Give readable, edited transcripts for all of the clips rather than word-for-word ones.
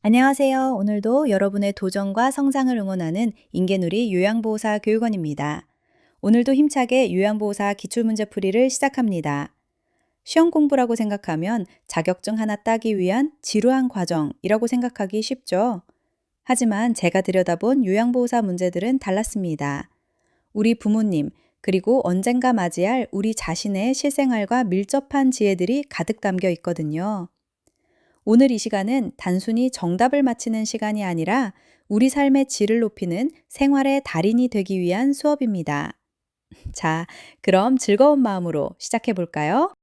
안녕하세요. 오늘도 여러분의 도전과 성장을 응원하는 인계누리 요양보호사 교육원입니다. 오늘도 힘차게 요양보호사 기출문제풀이를 시작합니다. 시험 공부라고 생각하면 자격증 하나 따기 위한 지루한 과정이라고 생각하기 쉽죠. 하지만 제가 들여다본 요양보호사 문제들은 달랐습니다. 우리 부모님, 그리고 언젠가 맞이할 우리 자신의 실생활과 밀접한 지혜들이 가득 담겨 있거든요. 오늘 이 시간은 단순히 정답을 맞히는 시간이 아니라 우리 삶의 질을 높이는 생활의 달인이 되기 위한 수업입니다. 자, 그럼 즐거운 마음으로 시작해 볼까요?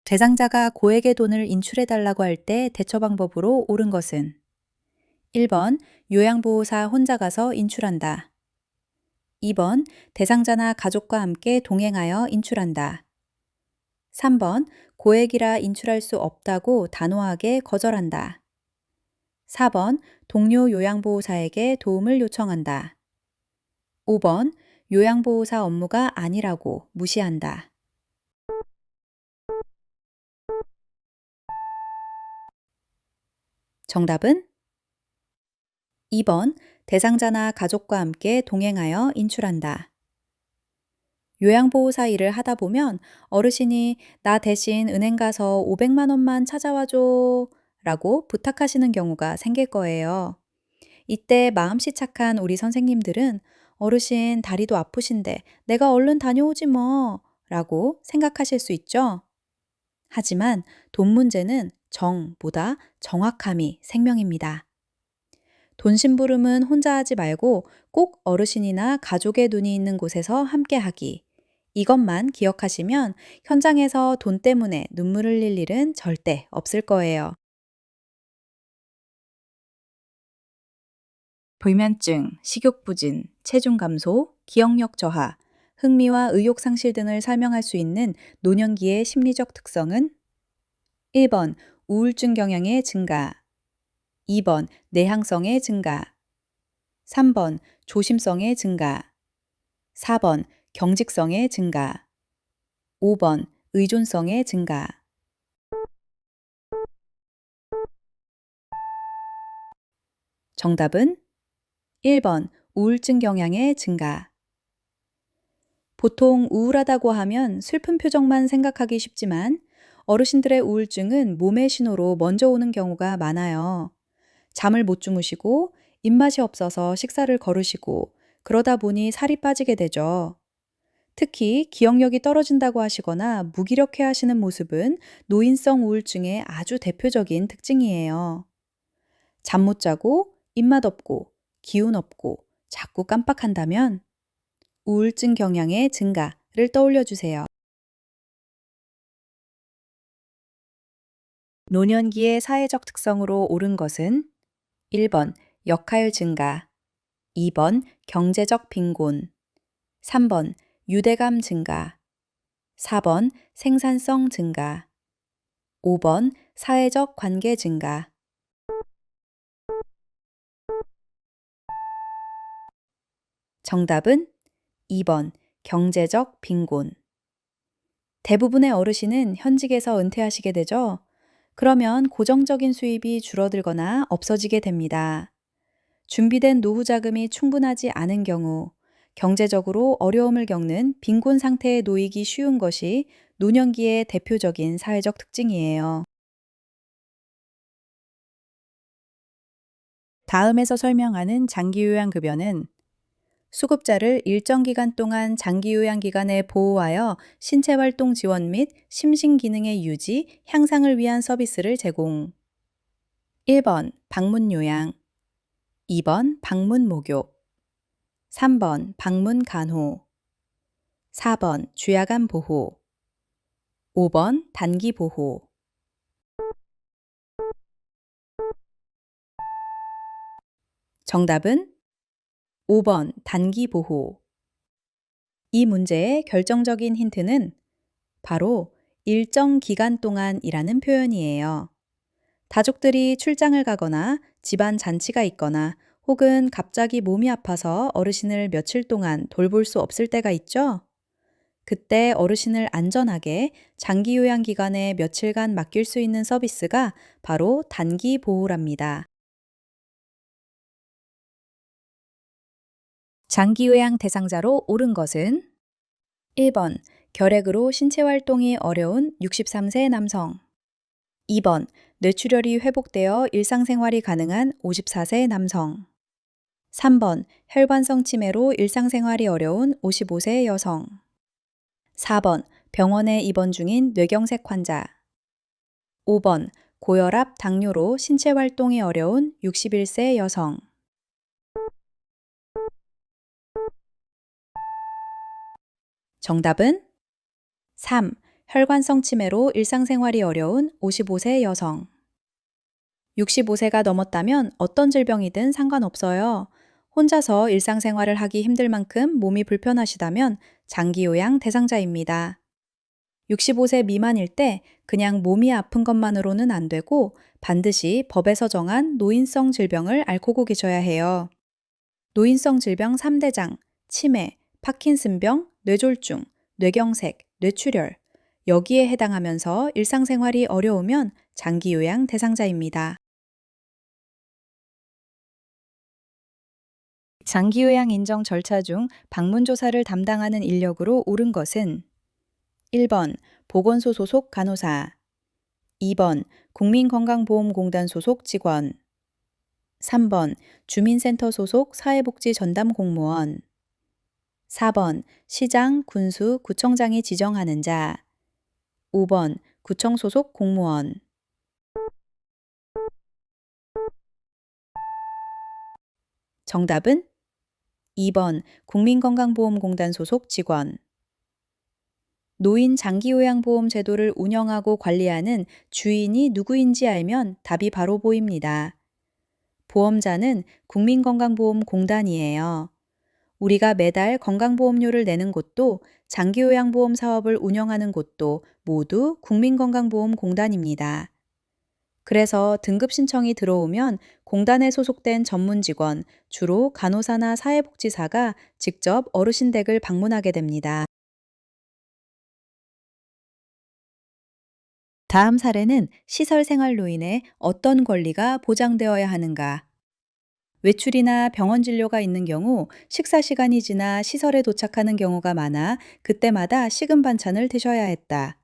대상자가 고액의 돈을 인출해 달라고 할 때 대처 방법으로 옳은 것은 1번 요양보호사 혼자 가서 인출한다. 2번 대상자나 가족과 함께 동행하여 인출한다. 3번 고액이라 인출할 수 없다고 단호하게 거절한다. 4번 동료 요양보호사에게 도움을 요청한다. 5번 요양보호사 업무가 아니라고 무시한다. 정답은 2번 대상자나 가족과 함께 동행하여 인출한다. 요양보호사 일을 하다 보면 어르신이 나 대신 은행 가서 500만 원만 찾아와 줘 라고 부탁하시는 경우가 생길 거예요. 이때 마음씨 착한 우리 선생님들은 어르신 다리도 아프신데 내가 얼른 다녀오지 뭐 라고 생각하실 수 있죠. 하지만 돈 문제는 정보다 정확함이 생명입니다. 돈 심부름은 혼자 하지 말고 꼭 어르신이나 가족의 눈이 있는 곳에서 함께 하기. 이것만 기억하시면 현장에서 돈 때문에 눈물 흘릴 일은 절대 없을 거예요. 불면증, 식욕부진, 체중 감소, 기억력 저하, 흥미와 의욕 상실 등을 설명할 수 있는 노년기의 심리적 특성은 1번 우울증 경향의 증가, 2번 내향성의 증가, 3번 조심성의 증가, 4번 경직성의 증가, 5번 의존성의 증가. 정답은 1번 우울증 경향의 증가. 보통 우울하다고 하면 슬픈 표정만 생각하기 쉽지만 어르신들의 우울증은 몸의 신호로 먼저 오는 경우가 많아요. 잠을 못 주무시고 입맛이 없어서 식사를 거르시고 그러다 보니 살이 빠지게 되죠. 특히 기억력이 떨어진다고 하시거나 무기력해 하시는 모습은 노인성 우울증의 아주 대표적인 특징이에요. 잠 못 자고 입맛 없고 기운 없고 자꾸 깜빡한다면 우울증 경향의 증가를 떠올려 주세요. 노년기의 사회적 특성으로 옳은 것은 1번 역할 증가, 2번 경제적 빈곤, 3번 유대감 증가, 4번 생산성 증가, 5번 사회적 관계 증가. 정답은 2번 경제적 빈곤. 대부분의 어르신은 현직에서 은퇴하시게 되죠. 그러면 고정적인 수입이 줄어들거나 없어지게 됩니다. 준비된 노후 자금이 충분하지 않은 경우 경제적으로 어려움을 겪는 빈곤 상태에 놓이기 쉬운 것이 노년기의 대표적인 사회적 특징이에요. 다음에서 설명하는 장기요양급여는 수급자를 일정 기간 동안 장기요양기관에 보호하여 신체활동 지원 및 심신기능의 유지, 향상을 위한 서비스를 제공. 1번 방문요양, 2번 방문목욕, 3번 방문간호, 4번 주야간 보호, 5번 단기보호. 정답은 5번 단기보호. 이 문제의 결정적인 힌트는 바로 일정 기간 동안이라는 표현이에요. 가족들이 출장을 가거나 집안 잔치가 있거나 혹은 갑자기 몸이 아파서 어르신을 며칠 동안 돌볼 수 없을 때가 있죠? 그때 어르신을 안전하게 장기 요양 기간에 며칠간 맡길 수 있는 서비스가 바로 단기 보호랍니다. 장기 요양 대상자로 오른 것은 1번 결핵으로 신체 활동이 어려운 63세 남성, 2번 뇌출혈이 회복되어 일상생활이 가능한 54세 남성, 3번 혈관성 치매로 일상생활이 어려운 55세 여성, 4번 병원에 입원 중인 뇌경색 환자, 5번 고혈압, 당뇨로 신체 활동이 어려운 61세 여성. 정답은 3. 혈관성 치매로 일상생활이 어려운 55세 여성. 65세가 넘었다면 어떤 질병이든 상관없어요. 혼자서 일상생활을 하기 힘들 만큼 몸이 불편하시다면 장기요양 대상자입니다. 65세 미만일 때 그냥 몸이 아픈 것만으로는 안 되고 반드시 법에서 정한 노인성 질병을 앓고 계셔야 해요. 노인성 질병 3대장, 치매, 파킨슨병, 뇌졸중, 뇌경색, 뇌출혈. 여기에 해당하면서 일상생활이 어려우면 장기요양 대상자입니다. 장기요양 인정 절차 중 방문조사를 담당하는 인력으로 오른 것은 1번 보건소 소속 간호사, 2번 국민건강보험공단 소속 직원, 3번 주민센터 소속 사회복지 전담 공무원, 4번 시장, 군수, 구청장이 지정하는 자, 5번 구청 소속 공무원. 정답은 2번 국민건강보험공단 소속 직원. 노인 장기요양보험 제도를 운영하고 관리하는 주인이 누구인지 알면 답이 바로 보입니다. 보험자는 국민건강보험공단이에요. 우리가 매달 건강보험료를 내는 곳도 장기요양보험 사업을 운영하는 곳도 모두 국민건강보험공단입니다. 그래서 등급 신청이 들어오면 공단에 소속된 전문 직원, 주로 간호사나 사회복지사가 직접 어르신 댁을 방문하게 됩니다. 다음 사례는 시설 생활로 인해 어떤 권리가 보장되어야 하는가? 외출이나 병원 진료가 있는 경우 식사 시간이 지나 시설에 도착하는 경우가 많아 그때마다 식은 반찬을 드셔야 했다.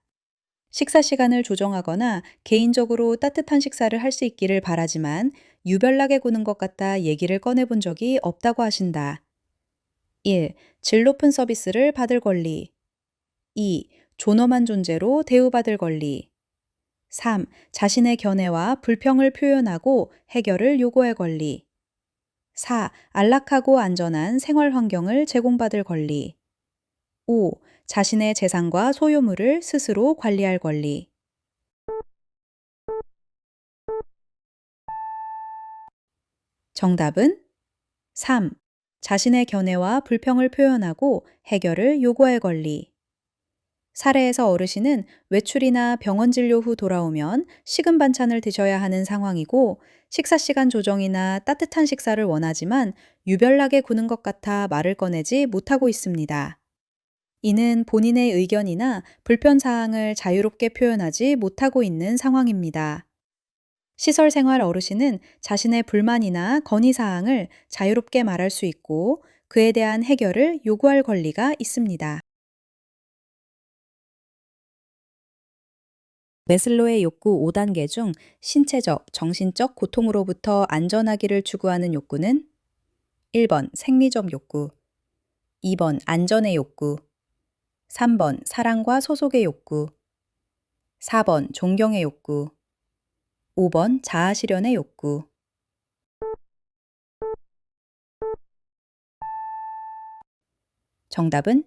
식사 시간을 조정하거나 개인적으로 따뜻한 식사를 할 수 있기를 바라지만 유별나게 구는 것 같아 얘기를 꺼내본 적이 없다고 하신다. 1. 질 높은 서비스를 받을 권리. 2. 존엄한 존재로 대우받을 권리. 3. 자신의 견해와 불평을 표현하고 해결을 요구할 권리. 4. 안락하고 안전한 생활 환경을 제공받을 권리. 5. 자신의 재산과 소유물을 스스로 관리할 권리. 정답은 3. 자신의 견해와 불평을 표현하고 해결을 요구할 권리. 사례에서 어르신은 외출이나 병원 진료 후 돌아오면 식은 반찬을 드셔야 하는 상황이고 식사 시간 조정이나 따뜻한 식사를 원하지만 유별나게 구는 것 같아 말을 꺼내지 못하고 있습니다. 이는 본인의 의견이나 불편 사항을 자유롭게 표현하지 못하고 있는 상황입니다. 시설 생활 어르신은 자신의 불만이나 건의 사항을 자유롭게 말할 수 있고 그에 대한 해결을 요구할 권리가 있습니다. 매슬로의 욕구 5단계 중 신체적, 정신적 고통으로부터 안전하기를 추구하는 욕구는 1번 생리적 욕구, 2번 안전의 욕구, 3번 사랑과 소속의 욕구, 4번 존경의 욕구, 5번 자아실현의 욕구. 정답은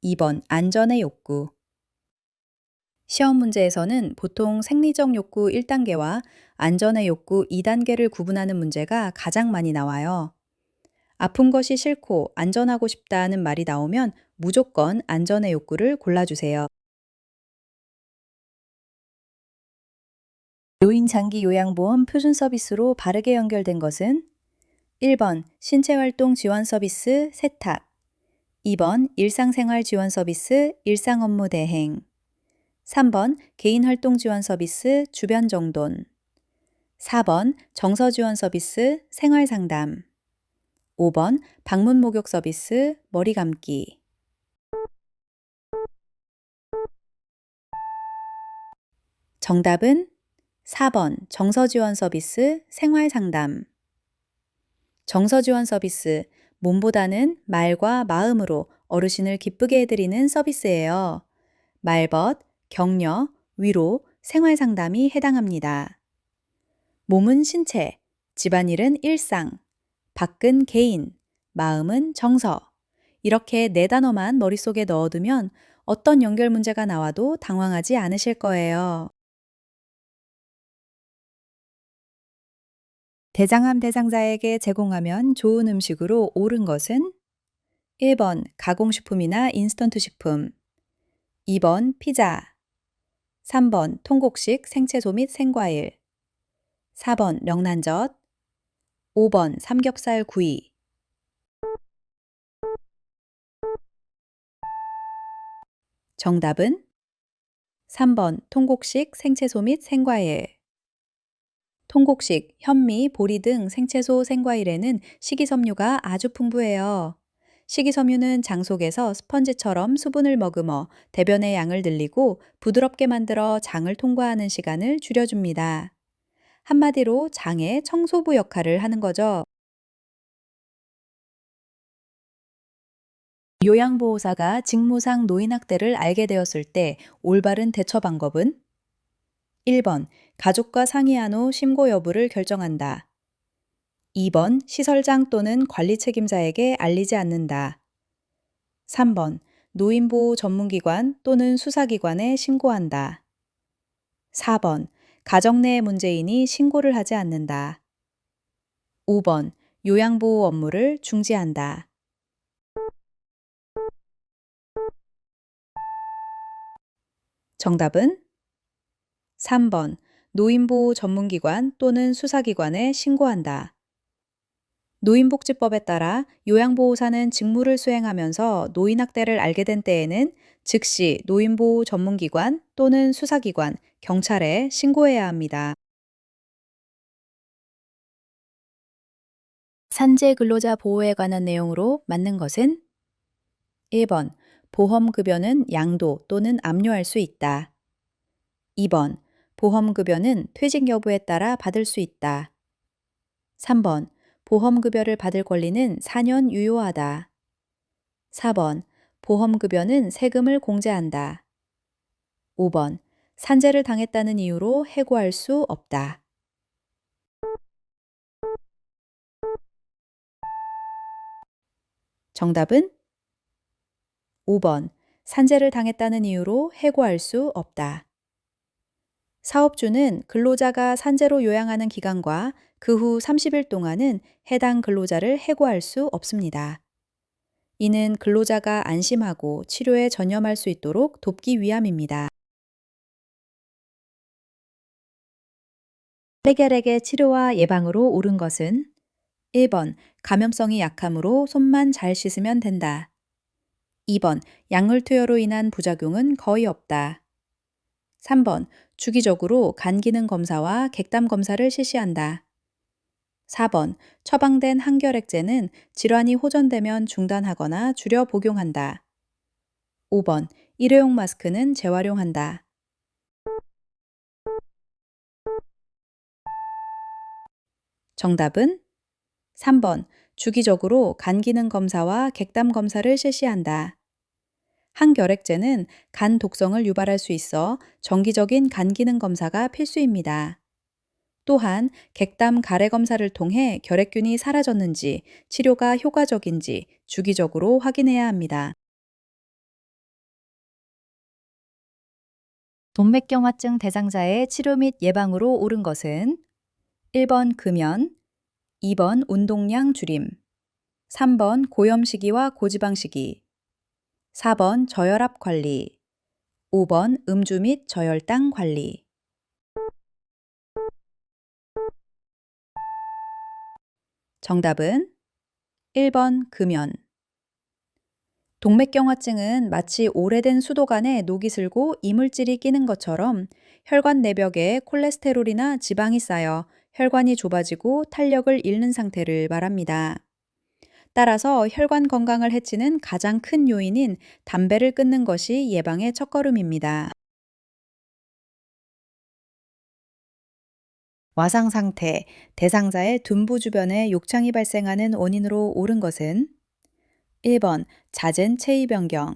2번 안전의 욕구. 시험 문제에서는 보통 생리적 욕구 1단계와 안전의 욕구 2단계를 구분하는 문제가 가장 많이 나와요. 아픈 것이 싫고 안전하고 싶다는 말이 나오면 무조건 안전의 욕구를 골라주세요. 노인 장기 요양보험 표준 서비스로 바르게 연결된 것은 1번 신체활동 지원 서비스 세탁, 2번 일상생활 지원 서비스 일상 업무 대행. 3번 개인 활동 지원 서비스 주변 정돈. 4번 정서 지원 서비스 생활 상담. 5번 방문 목욕 서비스 머리 감기. 정답은 4번 정서 지원 서비스 생활 상담. 정서 지원 서비스, 몸보다는 말과 마음으로 어르신을 기쁘게 해드리는 서비스예요. 말벗, 격려, 위로, 생활 상담이 해당합니다. 몸은 신체, 집안일은 일상, 밖은 개인, 마음은 정서. 이렇게 네 단어만 머릿속에 넣어두면 어떤 연결 문제가 나와도 당황하지 않으실 거예요. 대장암 대상자에게 제공하면 좋은 음식으로 옳은 것은 1번 가공식품이나 인스턴트 식품, 2번 피자, 3번 통곡식 생채소 및 생과일, 4번 명란젓, 5번 삼겹살 구이. 정답은 3번 통곡식 생채소 및 생과일. 통곡식, 현미, 보리 등 생채소, 생과일에는 식이섬유가 아주 풍부해요. 식이섬유는 장 속에서 스펀지처럼 수분을 머금어 대변의 양을 늘리고 부드럽게 만들어 장을 통과하는 시간을 줄여줍니다. 한마디로 장의 청소부 역할을 하는 거죠. 요양보호사가 직무상 노인학대를 알게 되었을 때 올바른 대처 방법은 1번 가족과 상의한 후 신고 여부를 결정한다. 2번 시설장 또는 관리 책임자에게 알리지 않는다. 3번 노인보호 전문기관 또는 수사기관에 신고한다. 4번 가정 내 문제이니 신고를 하지 않는다. 5번 요양보호 업무를 중지한다. 정답은 3번 노인보호 전문기관 또는 수사기관에 신고한다. 노인복지법에 따라 요양보호사는 직무를 수행하면서 노인학대를 알게 된 때에는 즉시 노인보호 전문기관 또는 수사기관, 경찰에 신고해야 합니다. 산재 근로자 보호에 관한 내용으로 맞는 것은 1번 보험급여는 양도 또는 압류할 수 있다. 2번 보험급여는 퇴직 여부에 따라 받을 수 있다. 3번 보험급여를 받을 권리는 4년 유효하다. 4번 보험급여는 세금을 공제한다. 5번 산재를 당했다는 이유로 해고할 수 없다. 정답은 5번 산재를 당했다는 이유로 해고할 수 없다. 사업주는 근로자가 산재로 요양하는 기간과 그 후 30일 동안은 해당 근로자를 해고할 수 없습니다. 이는 근로자가 안심하고 치료에 전념할 수 있도록 돕기 위함입니다. 해결에게 치료와 예방으로 옳은 것은 1번 감염성이 약하므로 손만 잘 씻으면 된다. 2번 약물 투여로 인한 부작용은 거의 없다. 3번 주기적으로 간 기능 검사와 객담 검사를 실시한다. 4번 처방된 항결핵제는 질환이 호전되면 중단하거나 줄여 복용한다. 5번 일회용 마스크는 재활용한다. 정답은 3번 주기적으로 간 기능 검사와 객담 검사를 실시한다. 항결핵제는 간 독성을 유발할 수 있어 정기적인 간 기능 검사가 필수입니다. 또한 객담 가래 검사를 통해 결핵균이 사라졌는지, 치료가 효과적인지 주기적으로 확인해야 합니다. 동맥경화증 대상자의 치료 및 예방으로 옳은 것은 1번 금연, 2번 운동량 줄임, 3번 고염 시기와 고지방 시기, 4번 저혈압 관리, 5번 음주 및 저혈당 관리. 정답은 1번 금연. 동맥경화증은 마치 오래된 수도관에 녹이 슬고 이물질이 끼는 것처럼 혈관 내벽에 콜레스테롤이나 지방이 쌓여 혈관이 좁아지고 탄력을 잃는 상태를 말합니다. 따라서 혈관 건강을 해치는 가장 큰 요인인 담배를 끊는 것이 예방의 첫걸음입니다. 와상 상태, 대상자의 둔부 주변에 욕창이 발생하는 원인으로 옳은 것은 1번 잦은 체위 변경,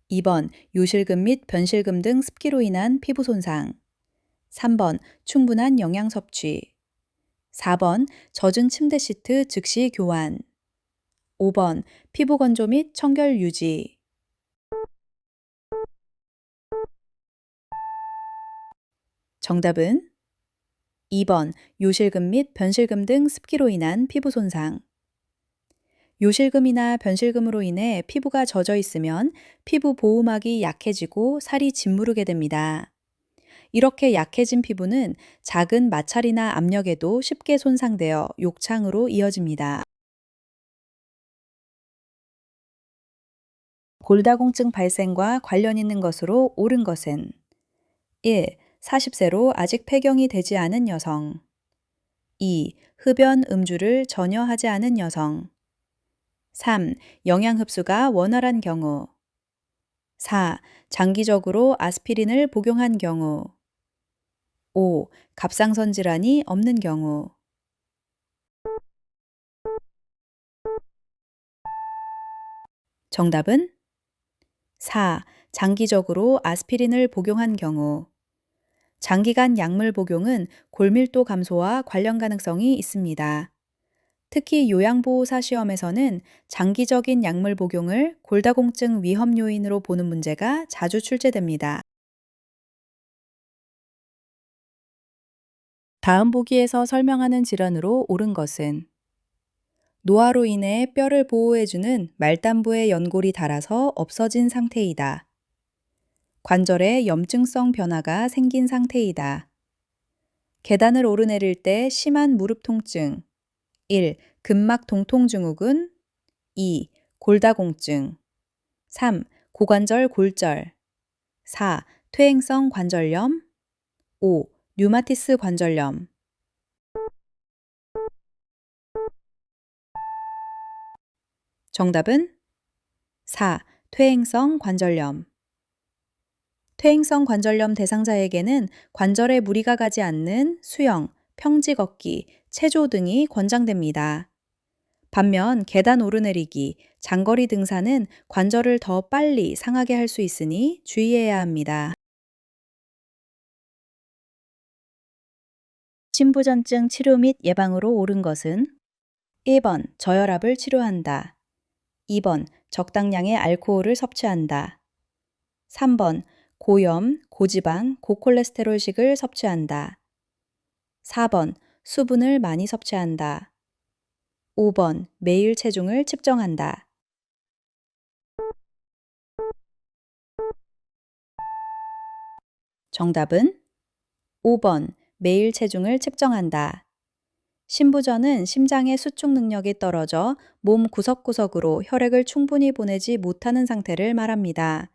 2번 요실금 및 변실금 등 습기로 인한 피부 손상, 3번 충분한 영양 섭취, 4번 젖은 침대 시트 즉시 교환, 5번 피부 건조 및 청결 유지. 정답은 2번 요실금 및 변실금 등 습기로 인한 피부 손상. 요실금이나 변실금으로 인해 피부가 젖어 있으면 피부 보호막이 약해지고 살이 짓무르게 됩니다. 이렇게 약해진 피부는 작은 마찰이나 압력에도 쉽게 손상되어 욕창으로 이어집니다. 골다공증 발생과 관련 있는 것으로 옳은 것은 1. 40세로 아직 폐경이 되지 않은 여성, 2. 흡연, 음주를 전혀 하지 않은 여성, 3. 영양 흡수가 원활한 경우, 4. 장기적으로 아스피린을 복용한 경우, 5. 갑상선 질환이 없는 경우. 정답은 4. 장기적으로 아스피린을 복용한 경우. 장기간 약물 복용은 골밀도 감소와 관련 가능성이 있습니다. 특히 요양보호사 시험에서는 장기적인 약물 복용을 골다공증 위험 요인으로 보는 문제가 자주 출제됩니다. 다음 보기에서 설명하는 질환으로 옳은 것은 노화로 인해 뼈를 보호해주는 말단부의 연골이 닳아서 없어진 상태이다. 관절에 염증성 변화가 생긴 상태이다. 계단을 오르내릴 때 심한 무릎 통증. 1. 근막 동통 증후군. 2. 골다공증. 3. 고관절 골절. 4. 퇴행성 관절염. 5. 류마티스 관절염. 정답은 4. 퇴행성 관절염. 퇴행성 관절염 대상자에게는 관절에 무리가 가지 않는 수영, 평지 걷기, 체조 등이 권장됩니다. 반면 계단 오르내리기, 장거리 등산은 관절을 더 빨리 상하게 할 수 있으니 주의해야 합니다. 심부전증 치료 및 예방으로 옳은 것은 1번 저혈압을 치료한다. 2번 적당량의 알코올을 섭취한다. 3번 고염, 고지방, 고콜레스테롤식을 섭취한다. 4번 수분을 많이 섭취한다. 5번 매일 체중을 측정한다. 정답은 5번 매일 체중을 측정한다. 심부전은 심장의 수축 능력이 떨어져 몸 구석구석으로 혈액을 충분히 보내지 못하는 상태를 말합니다.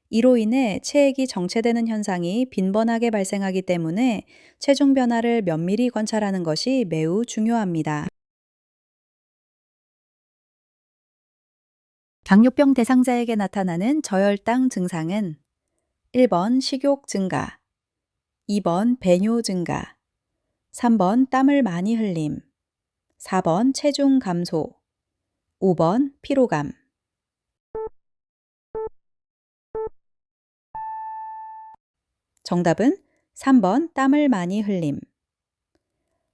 이로 인해 체액이 정체되는 현상이 빈번하게 발생하기 때문에 체중 변화를 면밀히 관찰하는 것이 매우 중요합니다. 당뇨병 대상자에게 나타나는 저혈당 증상은 1번 식욕 증가, 2번 배뇨 증가, 3번 땀을 많이 흘림, 4번 체중 감소, 5번 피로감. 정답은 3번 땀을 많이 흘림.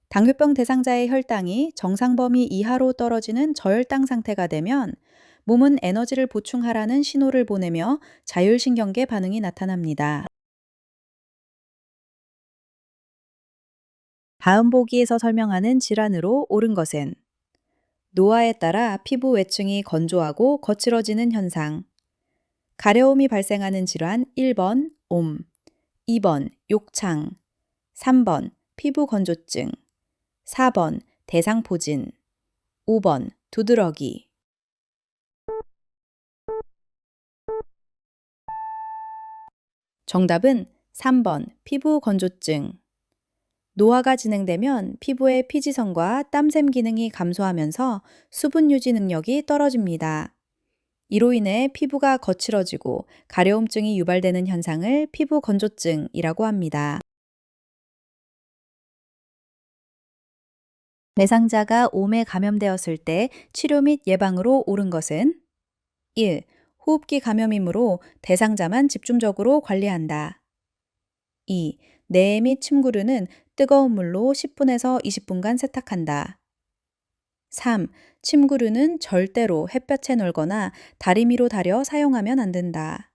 당뇨병 대상자의 혈당이 정상 범위 이하로 떨어지는 저혈당 상태가 되면 몸은 에너지를 보충하라는 신호를 보내며 자율신경계 반응이 나타납니다. 다음 보기에서 설명하는 질환으로 옳은 것은 노화에 따라 피부 외층이 건조하고 거칠어지는 현상, 가려움이 발생하는 질환 1번 옴, 2번 욕창, 3번 피부 건조증, 4번 대상포진, 5번 두드러기. 정답은 3번 피부 건조증. 노화가 진행되면 피부의 피지성과 땀샘 기능이 감소하면서 수분 유지 능력이 떨어집니다. 이로 인해 피부가 거칠어지고 가려움증이 유발되는 현상을 피부 건조증이라고 합니다. 내상자가 옴에 감염되었을 때 치료 및 예방으로 옳은 것은 1. 호흡기 감염이므로 대상자만 집중적으로 관리한다. 2. 뇌 및 침구류는 뜨거운 물로 10분에서 20분간 세탁한다. 3. 침구류는 절대로 햇볕에 널거나 다리미로 다려 사용하면 안 된다.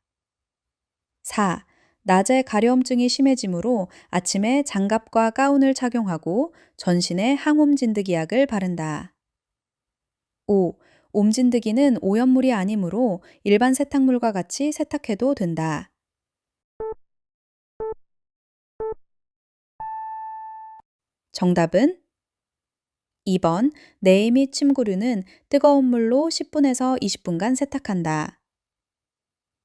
4. 낮에 가려움증이 심해지므로 아침에 장갑과 가운을 착용하고 전신에 항옴 진드기 약을 바른다. 5. 옴 진드기는 오염물이 아니므로 일반 세탁물과 같이 세탁해도 된다. 정답은 2번 뇌 및 침구류는 뜨거운 물로 10분에서 20분간 세탁한다.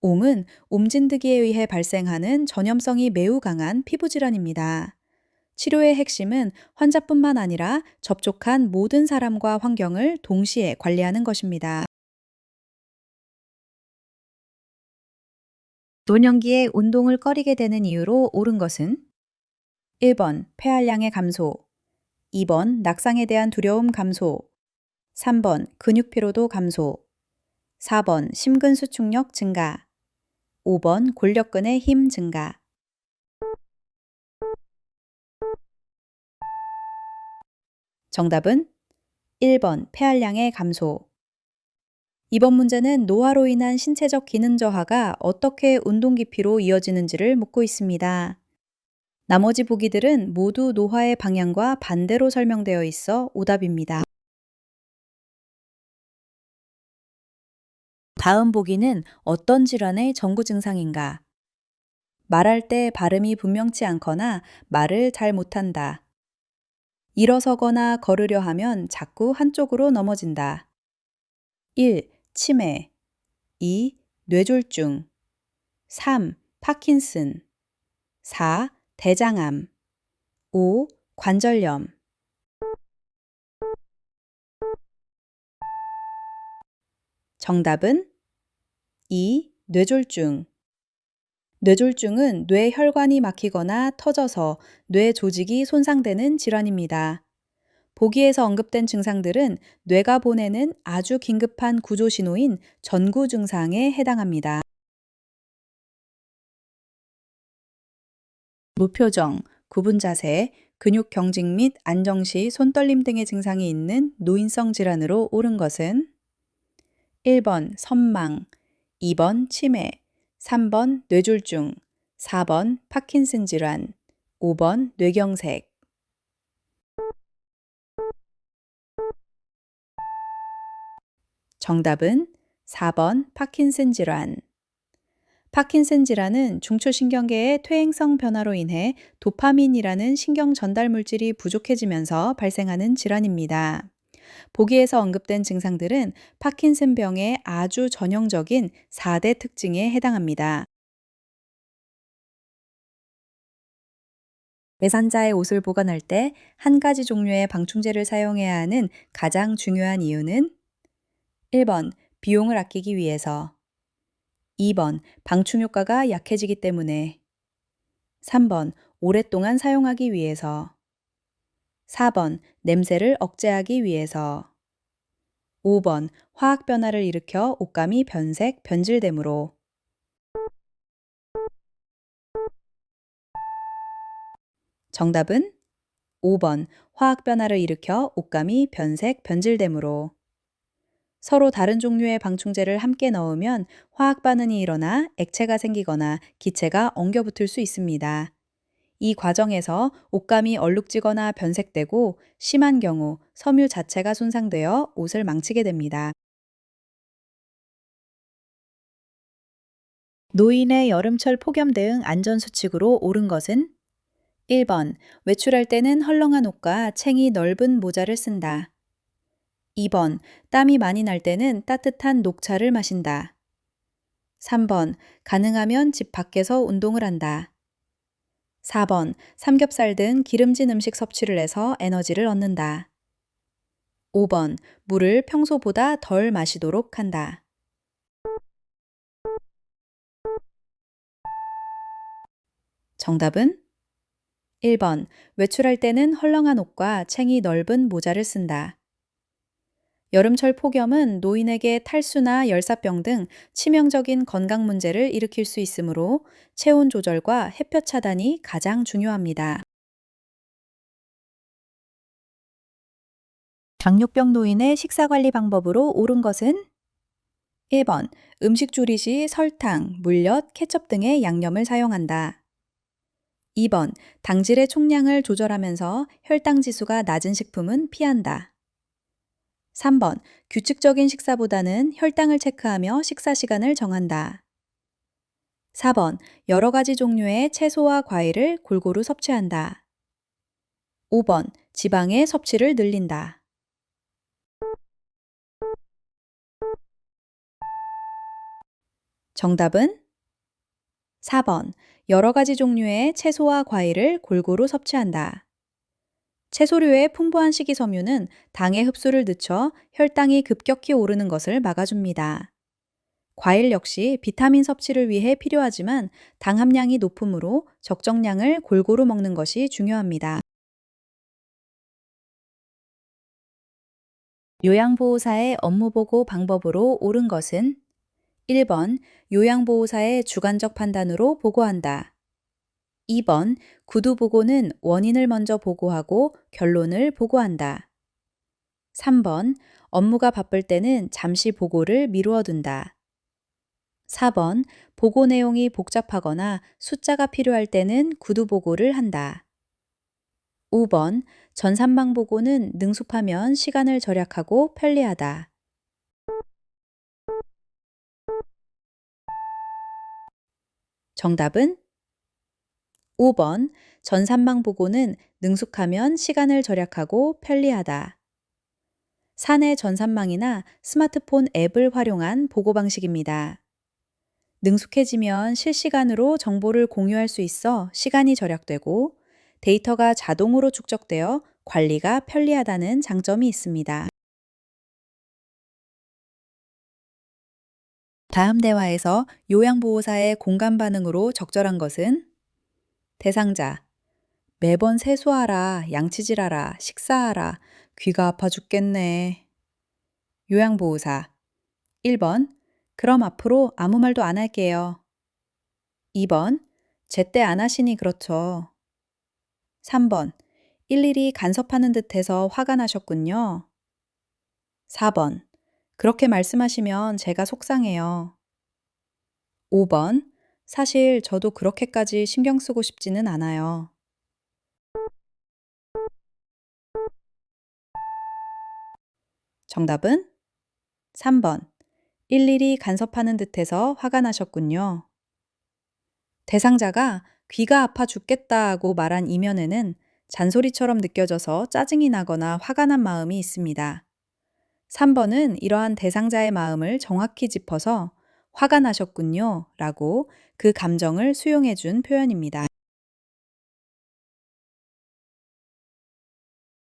옴은 옴진드기에 의해 발생하는 전염성이 매우 강한 피부질환입니다. 치료의 핵심은 환자뿐만 아니라 접촉한 모든 사람과 환경을 동시에 관리하는 것입니다. 노년기에 운동을 꺼리게 되는 이유로 옳은 것은 1번 폐활량의 감소, 2번 낙상에 대한 두려움 감소, 3번 근육 피로도 감소, 4번 심근수축력 증가, 5번 골격근의 힘 증가. 정답은 1번 폐활량의 감소. 이번 문제는 노화로 인한 신체적 기능 저하가 어떻게 운동 기피로 이어지는지를 묻고 있습니다. 나머지 보기들은 모두 노화의 방향과 반대로 설명되어 있어 오답입니다. 다음 보기는 어떤 질환의 전구 증상인가? 말할 때 발음이 분명치 않거나 말을 잘 못한다. 일어서거나 걸으려 하면 자꾸 한쪽으로 넘어진다. 1. 치매 2. 뇌졸중 3. 파킨슨 4. 대장암 5. 관절염. 정답은 2. 뇌졸중. 뇌졸중은 뇌 혈관이 막히거나 터져서 뇌 조직이 손상되는 질환입니다. 보기에서 언급된 증상들은 뇌가 보내는 아주 긴급한 구조 신호인 전구 증상에 해당합니다. 무표정, 구분 자세, 근육 경직 및 안정 시 손떨림 등의 증상이 있는 노인성 질환으로 옳은 것은 1번 선망, 2번 치매, 3번 뇌졸중, 4번 파킨슨 질환, 5번 뇌경색. 정답은 4번 파킨슨 질환. 파킨슨 질환은 중추신경계의 퇴행성 변화로 인해 도파민이라는 신경 전달 물질이 부족해지면서 발생하는 질환입니다. 보기에서 언급된 증상들은 파킨슨병의 아주 전형적인 4대 특징에 해당합니다. 외산자의 옷을 보관할 때 한 가지 종류의 방충제를 사용해야 하는 가장 중요한 이유는 1번 비용을 아끼기 위해서, 2번 방충 효과가 약해지기 때문에, 3번 오랫동안 사용하기 위해서, 4번 냄새를 억제하기 위해서, 5번 화학 변화를 일으켜 옷감이 변색, 변질되므로. 정답은 5번 화학 변화를 일으켜 옷감이 변색, 변질되므로. 서로 다른 종류의 방충제를 함께 넣으면 화학 반응이 일어나 액체가 생기거나 기체가 엉겨붙을 수 있습니다. 이 과정에서 옷감이 얼룩지거나 변색되고 심한 경우 섬유 자체가 손상되어 옷을 망치게 됩니다. 노인의 여름철 폭염 대응 안전수칙으로 옳은 것은 1번 외출할 때는 헐렁한 옷과 챙이 넓은 모자를 쓴다. 2번 땀이 많이 날 때는 따뜻한 녹차를 마신다. 3번, 가능하면 집 밖에서 운동을 한다. 4번, 삼겹살 등 기름진 음식 섭취를 해서 에너지를 얻는다. 5번, 물을 평소보다 덜 마시도록 한다. 정답은 1번, 외출할 때는 헐렁한 옷과 챙이 넓은 모자를 쓴다. 여름철 폭염은 노인에게 탈수나 열사병 등 치명적인 건강 문제를 일으킬 수 있으므로 체온 조절과 햇볕 차단이 가장 중요합니다. 당뇨병 노인의 식사 관리 방법으로 옳은 것은 1번, 음식 조리 시 설탕, 물엿, 케첩 등의 양념을 사용한다. 2번, 당질의 총량을 조절하면서 혈당 지수가 낮은 식품은 피한다. 3번, 규칙적인 식사보다는 혈당을 체크하며 식사 시간을 정한다. 4번, 여러 가지 종류의 채소와 과일을 골고루 섭취한다. 5번, 지방의 섭취를 늘린다. 정답은 4번, 여러 가지 종류의 채소와 과일을 골고루 섭취한다. 채소류의 풍부한 식이섬유는 당의 흡수를 늦춰 혈당이 급격히 오르는 것을 막아줍니다. 과일 역시 비타민 섭취를 위해 필요하지만 당 함량이 높으므로 적정량을 골고루 먹는 것이 중요합니다. 요양보호사의 업무보고 방법으로 옳은 것은 1번, 요양보호사의 주관적 판단으로 보고한다. 2번, 구두보고는 원인을 먼저 보고하고 결론을 보고한다. 3번, 업무가 바쁠 때는 잠시 보고를 미루어 둔다. 4번, 보고 내용이 복잡하거나 숫자가 필요할 때는 구두보고를 한다. 5번, 전산망 보고는 능숙하면 시간을 절약하고 편리하다. 정답은 5번, 전산망 보고는 능숙하면 시간을 절약하고 편리하다. 사내 전산망이나 스마트폰 앱을 활용한 보고 방식입니다. 능숙해지면 실시간으로 정보를 공유할 수 있어 시간이 절약되고 데이터가 자동으로 축적되어 관리가 편리하다는 장점이 있습니다. 다음 대화에서 요양보호사의 공감 반응으로 적절한 것은 대상자, 매번 세수하라, 양치질하라, 식사하라, 귀가 아파 죽겠네. 요양보호사 1번, 그럼 앞으로 아무 말도 안 할게요. 2번, 제때 안 하시니 그렇죠. 3번, 일일이 간섭하는 듯해서 화가 나셨군요. 4번, 그렇게 말씀하시면 제가 속상해요. 5번, 사실 저도 그렇게까지 신경 쓰고 싶지는 않아요. 정답은 3번, 일일이 간섭하는 듯해서 화가 나셨군요. 대상자가 귀가 아파 죽겠다고 말한 이면에는 잔소리처럼 느껴져서 짜증이 나거나 화가 난 마음이 있습니다. 3번은 이러한 대상자의 마음을 정확히 짚어서 화가 나셨군요 라고 그 감정을 수용해 준 표현입니다.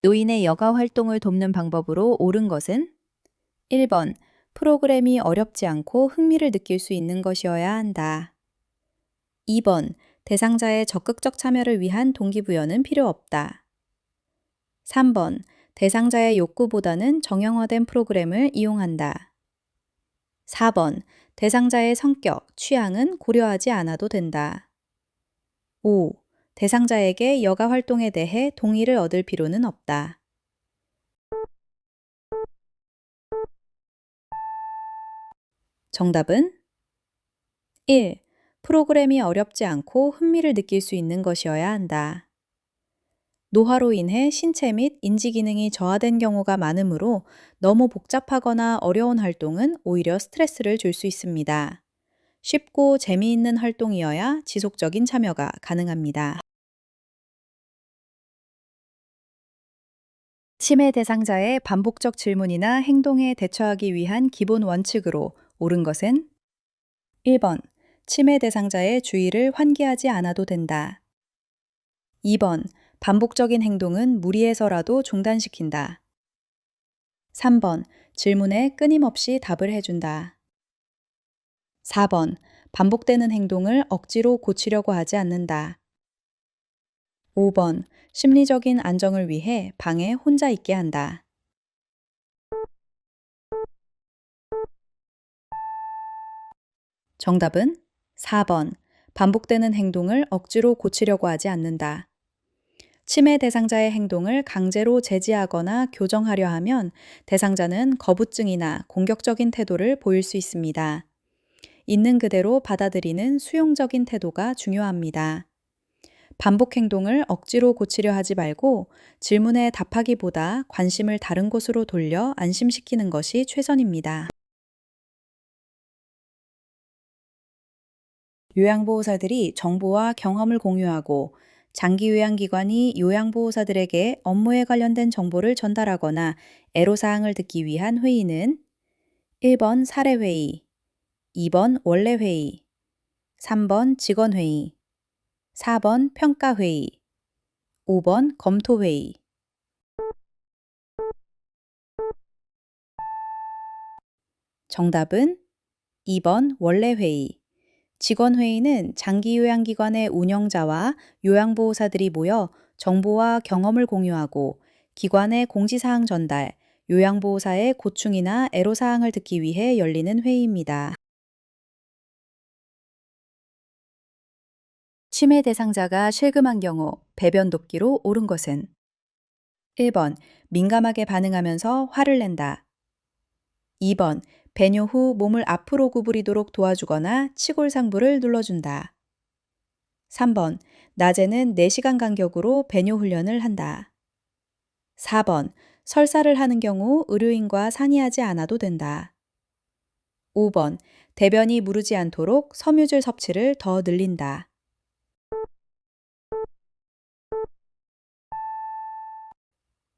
노인의 여가 활동을 돕는 방법으로 옳은 것은 1번, 프로그램이 어렵지 않고 흥미를 느낄 수 있는 것이어야 한다. 2번, 대상자의 적극적 참여를 위한 동기부여는 필요 없다. 3번, 대상자의 욕구보다는 정형화된 프로그램을 이용한다. 4번, 대상자의 성격, 취향은 고려하지 않아도 된다. 5. 대상자에게 여가 활동에 대해 동의를 얻을 필요는 없다. 정답은 1. 프로그램이 어렵지 않고 흥미를 느낄 수 있는 것이어야 한다. 노화로 인해 신체 및 인지 기능이 저하된 경우가 많으므로 너무 복잡하거나 어려운 활동은 오히려 스트레스를 줄 수 있습니다. 쉽고 재미있는 활동이어야 지속적인 참여가 가능합니다. 치매 대상자의 반복적 질문이나 행동에 대처하기 위한 기본 원칙으로 옳은 것은 1번, 치매 대상자의 주의를 환기하지 않아도 된다. 2번, 반복적인 행동은 무리해서라도 중단시킨다. 3번, 질문에 끊임없이 답을 해준다. 4번, 반복되는 행동을 억지로 고치려고 하지 않는다. 5번, 심리적인 안정을 위해 방에 혼자 있게 한다. 정답은 4번, 반복되는 행동을 억지로 고치려고 하지 않는다. 치매 대상자의 행동을 강제로 제지하거나 교정하려 하면 대상자는 거부증이나 공격적인 태도를 보일 수 있습니다. 있는 그대로 받아들이는 수용적인 태도가 중요합니다. 반복 행동을 억지로 고치려 하지 말고 질문에 답하기보다 관심을 다른 곳으로 돌려 안심시키는 것이 최선입니다. 요양보호사들이 정보와 경험을 공유하고 장기 요양기관이 요양보호사들에게 업무에 관련된 정보를 전달하거나 애로사항을 듣기 위한 회의는 1번 사례회의, 2번 원래회의, 3번 직원회의, 4번 평가회의, 5번 검토회의. 정답은 2번 원래회의. 직원회의는 장기요양기관의 운영자와 요양보호사들이 모여 정보와 경험을 공유하고 기관의 공지사항 전달, 요양보호사의 고충이나 애로사항을 듣기 위해 열리는 회의입니다. 치매 대상자가 실금한 경우 배변 돕기로 옳은 것은 1번 민감하게 반응하면서 화를 낸다. 2번 배뇨 후 몸을 앞으로 구부리도록 도와주거나 치골상부를 눌러준다. 3번 낮에는 4시간 간격으로 배뇨 훈련을 한다. 4번 설사를 하는 경우 의료인과 상의하지 않아도 된다. 5번 대변이 무르지 않도록 섬유질 섭취를 더 늘린다.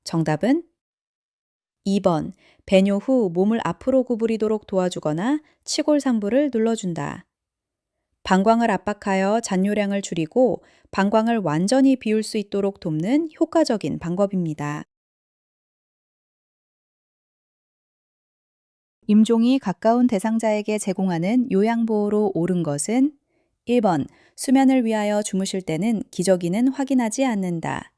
정답은 2번 배뇨 후 몸을 앞으로 구부리도록 도와주거나 치골상부를 눌러준다. 방광을 압박하여 잔뇨량을 줄이고 방광을 완전히 비울 수 있도록 돕는 효과적인 방법입니다. 임종이 가까운 대상자에게 제공하는 요양보호로 옳은 것은 1번 수면을 위하여 주무실 때는 기저귀는 확인하지 않는다.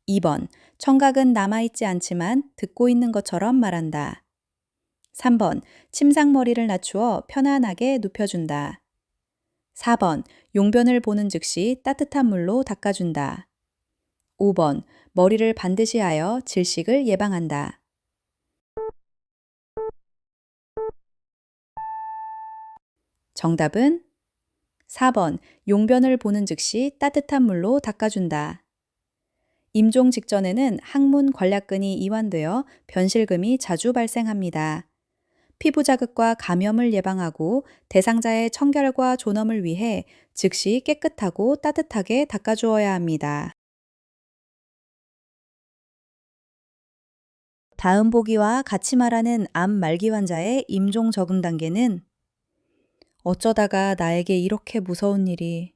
2번 청각은 남아있지 않지만 듣고 있는 것처럼 말한다. 3번 침상머리를 낮추어 편안하게 눕혀준다. 4번 용변을 보는 즉시 따뜻한 물로 닦아준다. 5번 머리를 반드시 하여 질식을 예방한다. 정답은 4번 용변을 보는 즉시 따뜻한 물로 닦아준다. 임종 직전에는 항문 관략근이 이완되어 변실금이 자주 발생합니다. 피부 자극과 감염을 예방하고 대상자의 청결과 존엄을 위해 즉시 깨끗하고 따뜻하게 닦아주어야 합니다. 다음 보기와 같이 말하는 암 말기 환자의 임종 적응 단계는 어쩌다가 나에게 이렇게 무서운 일이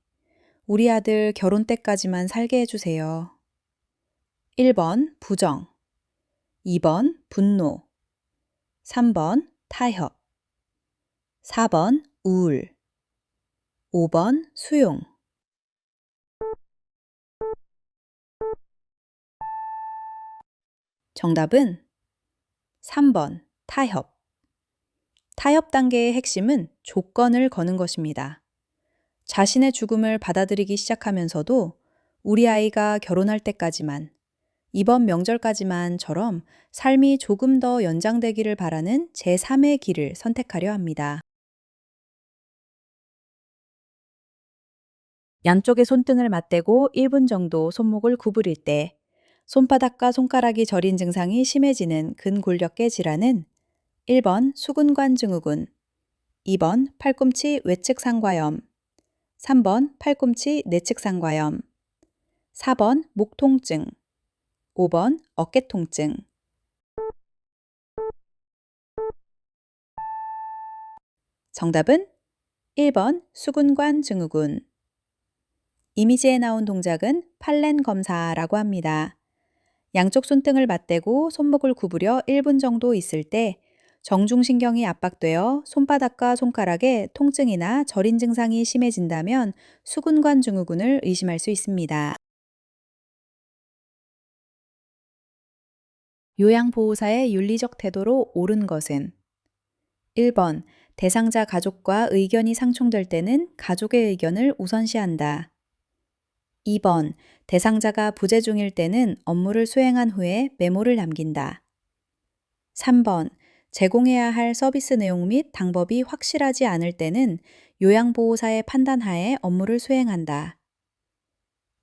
우리 아들 결혼 때까지만 살게 해주세요. 1번 부정, 2번 분노, 3번 타협, 4번 우울, 5번 수용. 정답은 3번 타협. 타협 단계의 핵심은 조건을 거는 것입니다. 자신의 죽음을 받아들이기 시작하면서도 우리 아이가 결혼할 때까지만, 이번 명절까지만처럼 삶이 조금 더 연장되기를 바라는 제3의 길을 선택하려 합니다. 양쪽의 손등을 맞대고 1분 정도 손목을 구부릴 때 손바닥과 손가락이 저린 증상이 심해지는 근골격계 질환은 1번 수근관 증후군, 2번 팔꿈치 외측 상과염, 3번 팔꿈치 내측 상과염, 4번 목 통증, 5번 어깨 통증. 정답은 1번 수근관 증후군. 이미지에 나온 동작은 팔렌 검사라고 합니다. 양쪽 손등을 맞대고 손목을 구부려 1분 정도 있을 때 정중신경이 압박되어 손바닥과 손가락에 통증이나 저린 증상이 심해진다면 수근관 증후군을 의심할 수 있습니다. 요양보호사의 윤리적 태도로 옳은 것은 1번 대상자 가족과 의견이 상충될 때는 가족의 의견을 우선시한다. 2번 대상자가 부재 중일 때는 업무를 수행한 후에 메모를 남긴다. 3번 제공해야 할 서비스 내용 및 방법이 확실하지 않을 때는 요양보호사의 판단하에 업무를 수행한다.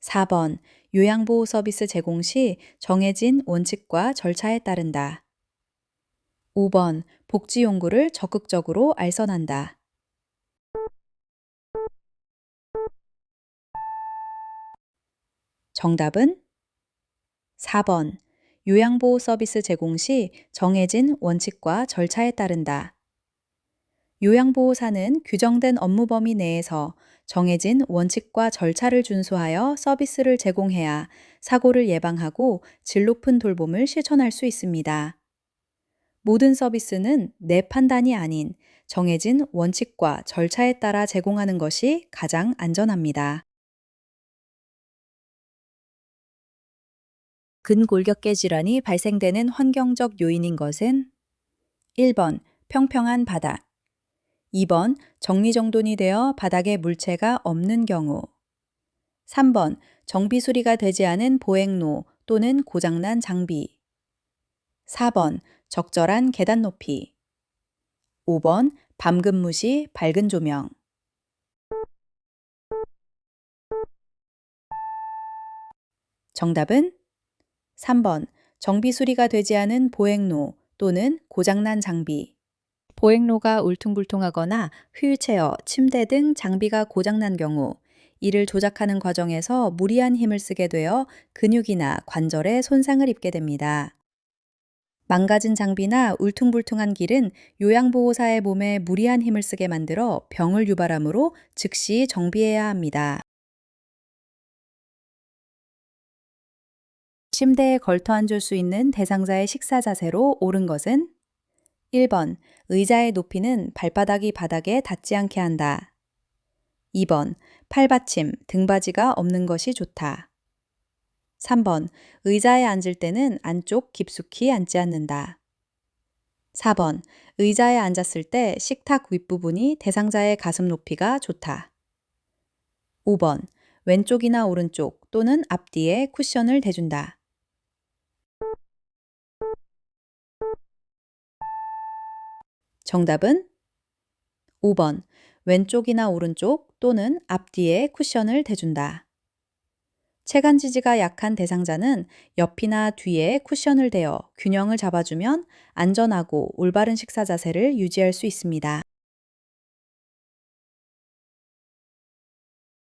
4번 요양보호 서비스 제공 시 정해진 원칙과 절차에 따른다. 5번 복지용구를 적극적으로 알선한다. 정답은 4번 요양보호 서비스 제공 시 정해진 원칙과 절차에 따른다. 요양보호사는 규정된 업무 범위 내에서 정해진 원칙과 절차를 준수하여 서비스를 제공해야 사고를 예방하고 질 높은 돌봄을 실천할 수 있습니다. 모든 서비스는 내 판단이 아닌 정해진 원칙과 절차에 따라 제공하는 것이 가장 안전합니다. 근골격계 질환이 발생되는 환경적 요인인 것은 1번 평평한 바닥, 2번 정리정돈이 되어 바닥에 물체가 없는 경우, 3번 정비 수리가 되지 않은 보행로 또는 고장난 장비, 4번 적절한 계단 높이, 5번 밤 근무 시 밝은 조명. 정답은 3번 정비 수리가 되지 않은 보행로 또는 고장난 장비. 보행로가 울퉁불퉁하거나 휠체어, 침대 등 장비가 고장난 경우 이를 조작하는 과정에서 무리한 힘을 쓰게 되어 근육이나 관절에 손상을 입게 됩니다. 망가진 장비나 울퉁불퉁한 길은 요양보호사의 몸에 무리한 힘을 쓰게 만들어 병을 유발하므로 즉시 정비해야 합니다. 침대에 걸터 앉을 수 있는 대상자의 식사 자세로 옳은 것은 1번 의자의 높이는 발바닥이 바닥에 닿지 않게 한다. 2번 팔받침, 등받이가 없는 것이 좋다. 3번 의자에 앉을 때는 안쪽 깊숙이 앉지 않는다. 4번 의자에 앉았을 때 식탁 윗부분이 대상자의 가슴 높이가 좋다. 5번 왼쪽이나 오른쪽 또는 앞뒤에 쿠션을 대준다. 정답은 5번 왼쪽이나 오른쪽 또는 앞뒤에 쿠션을 대준다. 체간 지지가 약한 대상자는 옆이나 뒤에 쿠션을 대어 균형을 잡아주면 안전하고 올바른 식사 자세를 유지할 수 있습니다.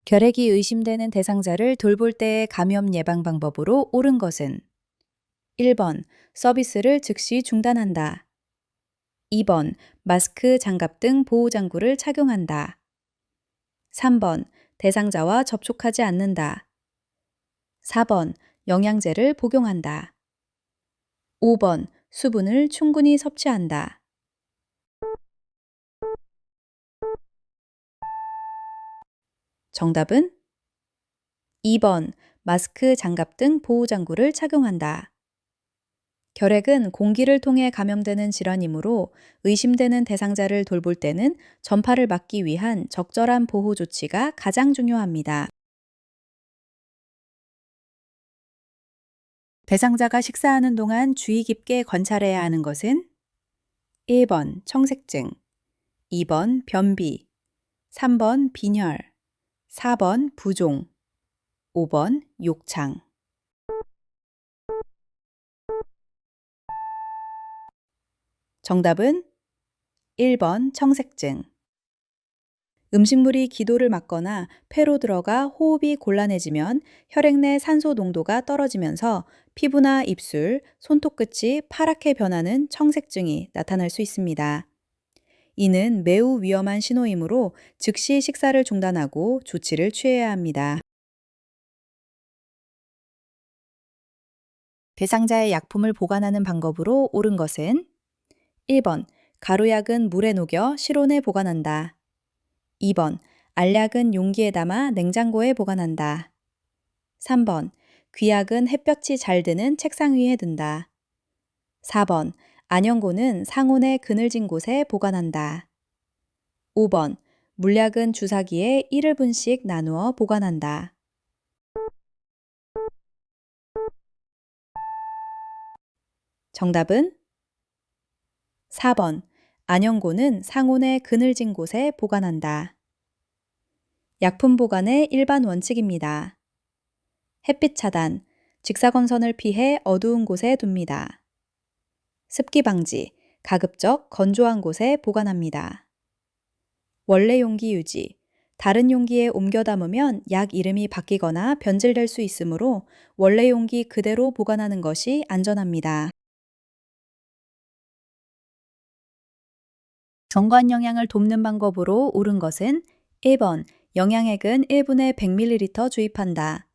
결핵이 의심되는 대상자를 돌볼 때의 감염 예방 방법으로 옳은 것은 1번 서비스를 즉시 중단한다. 2번 마스크, 장갑 등 보호장구를 착용한다. 3번 대상자와 접촉하지 않는다. 4번 영양제를 복용한다. 5번 수분을 충분히 섭취한다. 정답은 2번 마스크, 장갑 등 보호장구를 착용한다. 결핵은 공기를 통해 감염되는 질환이므로 의심되는 대상자를 돌볼 때는 전파를 막기 위한 적절한 보호 조치가 가장 중요합니다. 대상자가 식사하는 동안 주의 깊게 관찰해야 하는 것은 1번 청색증, 2번 변비, 3번 빈혈, 4번 부종, 5번 욕창. 정답은 1번 청색증. 음식물이 기도를 막거나 폐로 들어가 호흡이 곤란해지면 혈액 내 산소 농도가 떨어지면서 피부나 입술, 손톱 끝이 파랗게 변하는 청색증이 나타날 수 있습니다. 이는 매우 위험한 신호이므로 즉시 식사를 중단하고 조치를 취해야 합니다. 대상자의 약품을 보관하는 방법으로 옳은 것은 1번, 가루약은 물에 녹여 실온에 보관한다. 2번, 알약은 용기에 담아 냉장고에 보관한다. 3번, 귀약은 햇볕이 잘 드는 책상 위에 둔다. 4번, 안연고는 상온에 그늘진 곳에 보관한다. 5번, 물약은 주사기에 1일분씩 나누어 보관한다. 정답은 4번, 안연고는 상온에 그늘진 곳에 보관한다. 약품 보관의 일반 원칙입니다. 햇빛 차단, 직사광선을 피해 어두운 곳에 둡니다. 습기 방지, 가급적 건조한 곳에 보관합니다. 원래 용기 유지, 다른 용기에 옮겨 담으면 약 이름이 바뀌거나 변질될 수 있으므로 원래 용기 그대로 보관하는 것이 안전합니다. 정관 영양을 돕는 방법으로 옳은 것은 1번, 영양액은 1분에 100ml 주입한다.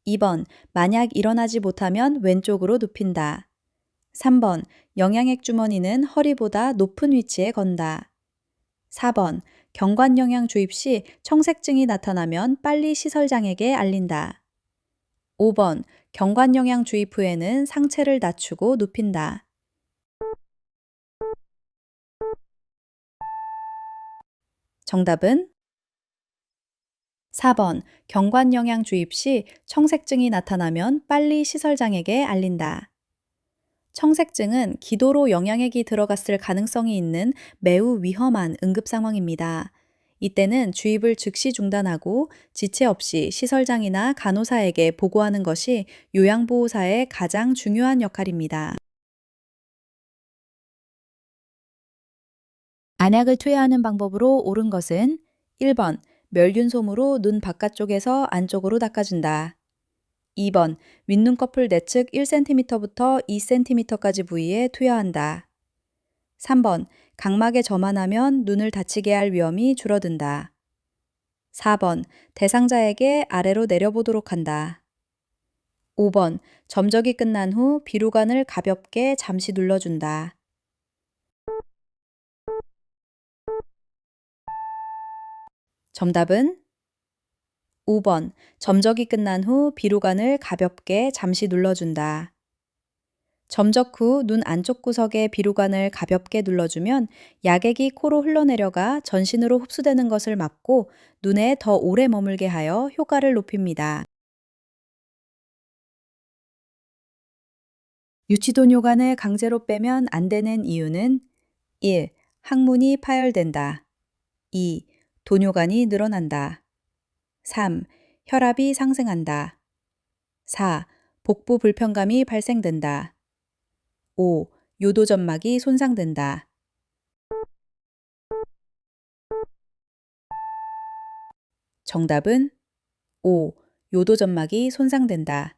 2번, 만약 일어나지 못하면 왼쪽으로 눕힌다. 3번, 영양액 주머니는 허리보다 높은 위치에 건다. 4번, 경관 영양 주입 시 청색증이 나타나면 빨리 시설장에게 알린다. 5번, 경관 영양 주입 후에는 상체를 낮추고 눕힌다. 정답은 4번, 경관 영양 주입 시 청색증이 나타나면 빨리 시설장에게 알린다. 청색증은 기도로 영양액이 들어갔을 가능성이 있는 매우 위험한 응급 상황입니다. 이때는 주입을 즉시 중단하고 지체 없이 시설장이나 간호사에게 보고하는 것이 요양보호사의 가장 중요한 역할입니다. 안약을 투여하는 방법으로 옳은 것은 1번, 멸균솜으로 눈 바깥쪽에서 안쪽으로 닦아준다. 2번, 윗눈꺼풀 내측 1cm부터 2cm까지 부위에 투여한다. 3번, 각막에 점만 하면 눈을 다치게 할 위험이 줄어든다. 4번, 대상자에게 아래로 내려보도록 한다. 5번, 점적이 끝난 후 비루관을 가볍게 잠시 눌러준다. 정답은 5번, 점적이 끝난 후 비루관을 가볍게 잠시 눌러준다. 점적 후 눈 안쪽 구석에 비루관을 가볍게 눌러주면 약액이 코로 흘러내려가 전신으로 흡수되는 것을 막고 눈에 더 오래 머물게 하여 효과를 높입니다. 유치도뇨관을 강제로 빼면 안 되는 이유는 1. 항문이 파열된다. 2. 도뇨관이 늘어난다. 3. 혈압이 상승한다. 4. 복부 불편감이 발생된다. 5. 요도점막이 손상된다. 정답은 5. 요도점막이 손상된다.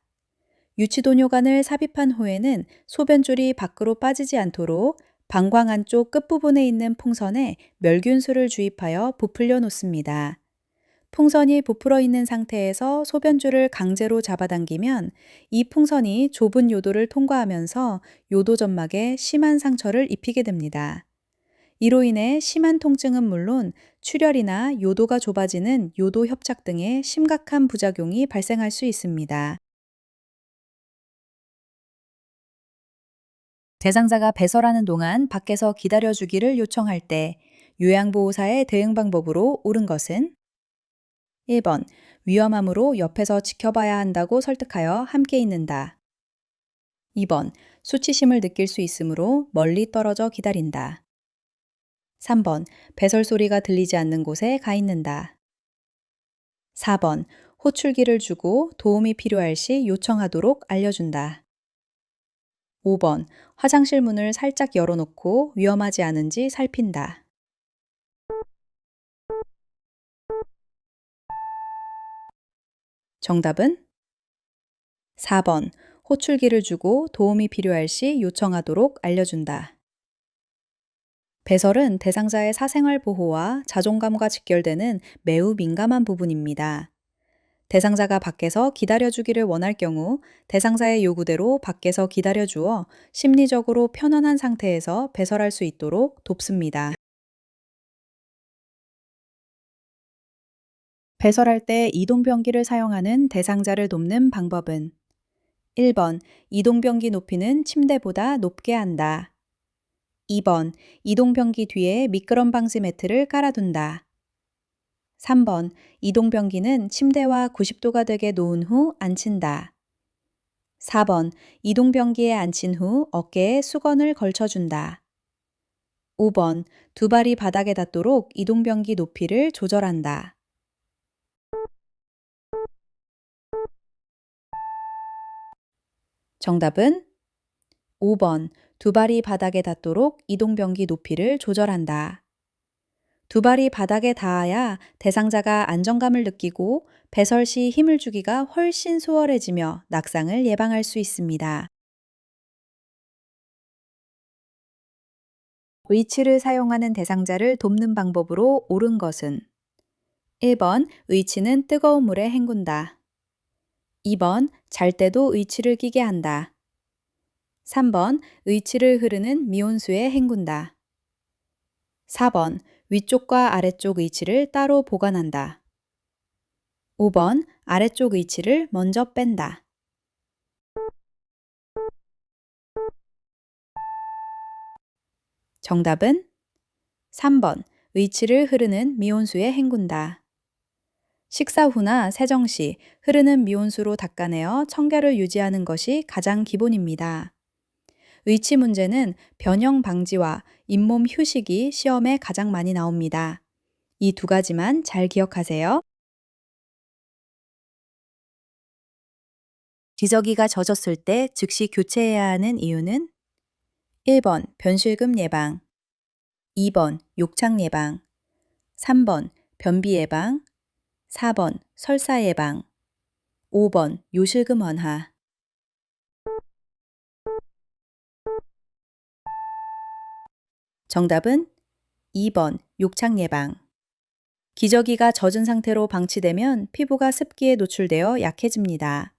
유치도뇨관을 삽입한 후에는 소변줄이 밖으로 빠지지 않도록 방광 안쪽 끝부분에 있는 풍선에 멸균수를 주입하여 부풀려 놓습니다. 풍선이 부풀어 있는 상태에서 소변줄을 강제로 잡아당기면 이 풍선이 좁은 요도를 통과하면서 요도점막에 심한 상처를 입히게 됩니다. 이로 인해 심한 통증은 물론 출혈이나 요도가 좁아지는 요도 협착 등의 심각한 부작용이 발생할 수 있습니다. 대상자가 배설하는 동안 밖에서 기다려주기를 요청할 때 요양보호사의 대응 방법으로 옳은 것은 1번, 위험하므로 옆에서 지켜봐야 한다고 설득하여 함께 있는다. 2번, 수치심을 느낄 수 있으므로 멀리 떨어져 기다린다. 3번, 배설 소리가 들리지 않는 곳에 가 있는다. 4번, 호출기를 주고 도움이 필요할 시 요청하도록 알려준다. 5번, 화장실 문을 살짝 열어놓고 위험하지 않은지 살핀다. 정답은 4번, 호출기를 주고 도움이 필요할 시 요청하도록 알려준다. 배설은 대상자의 사생활 보호와 자존감과 직결되는 매우 민감한 부분입니다. 대상자가 밖에서 기다려주기를 원할 경우 대상자의 요구대로 밖에서 기다려주어 심리적으로 편안한 상태에서 배설할 수 있도록 돕습니다. 배설할 때 이동변기를 사용하는 대상자를 돕는 방법은 1번, 이동변기 높이는 침대보다 높게 한다. 2번, 이동변기 뒤에 미끄럼 방지 매트를 깔아둔다. 3번, 이동변기는 침대와 90도가 되게 놓은 후 앉힌다. 4번, 이동변기에 앉힌 후 어깨에 수건을 걸쳐준다. 5번, 두 발이 바닥에 닿도록 이동변기 높이를 조절한다. 정답은 5번, 두 발이 바닥에 닿도록 이동변기 높이를 조절한다. 두 발이 바닥에 닿아야 대상자가 안정감을 느끼고 배설 시 힘을 주기가 훨씬 수월해지며 낙상을 예방할 수 있습니다. 의치를 사용하는 대상자를 돕는 방법으로 옳은 것은 1번, 의치는 뜨거운 물에 헹군다. 2번, 잘 때도 의치를 끼게 한다. 3번, 의치를 흐르는 미온수에 헹군다. 4번, 위쪽과 아래쪽 의치를 따로 보관한다. 5번, 아래쪽 의치를 먼저 뺀다. 정답은 3번, 의치를 흐르는 미온수에 헹군다. 식사 후나 세정 시 흐르는 미온수로 닦아내어 청결을 유지하는 것이 가장 기본입니다. 의치 문제는 변형 방지와 잇몸 휴식이 시험에 가장 많이 나옵니다. 이 두 가지만 잘 기억하세요. 기저귀가 젖었을 때 즉시 교체해야 하는 이유는 1번 변실금 예방, 2번 욕창 예방, 3번 변비 예방, 4번 설사 예방, 5번 요실금 완화. 정답은 2번 욕창 예방. 기저귀가 젖은 상태로 방치되면 피부가 습기에 노출되어 약해집니다.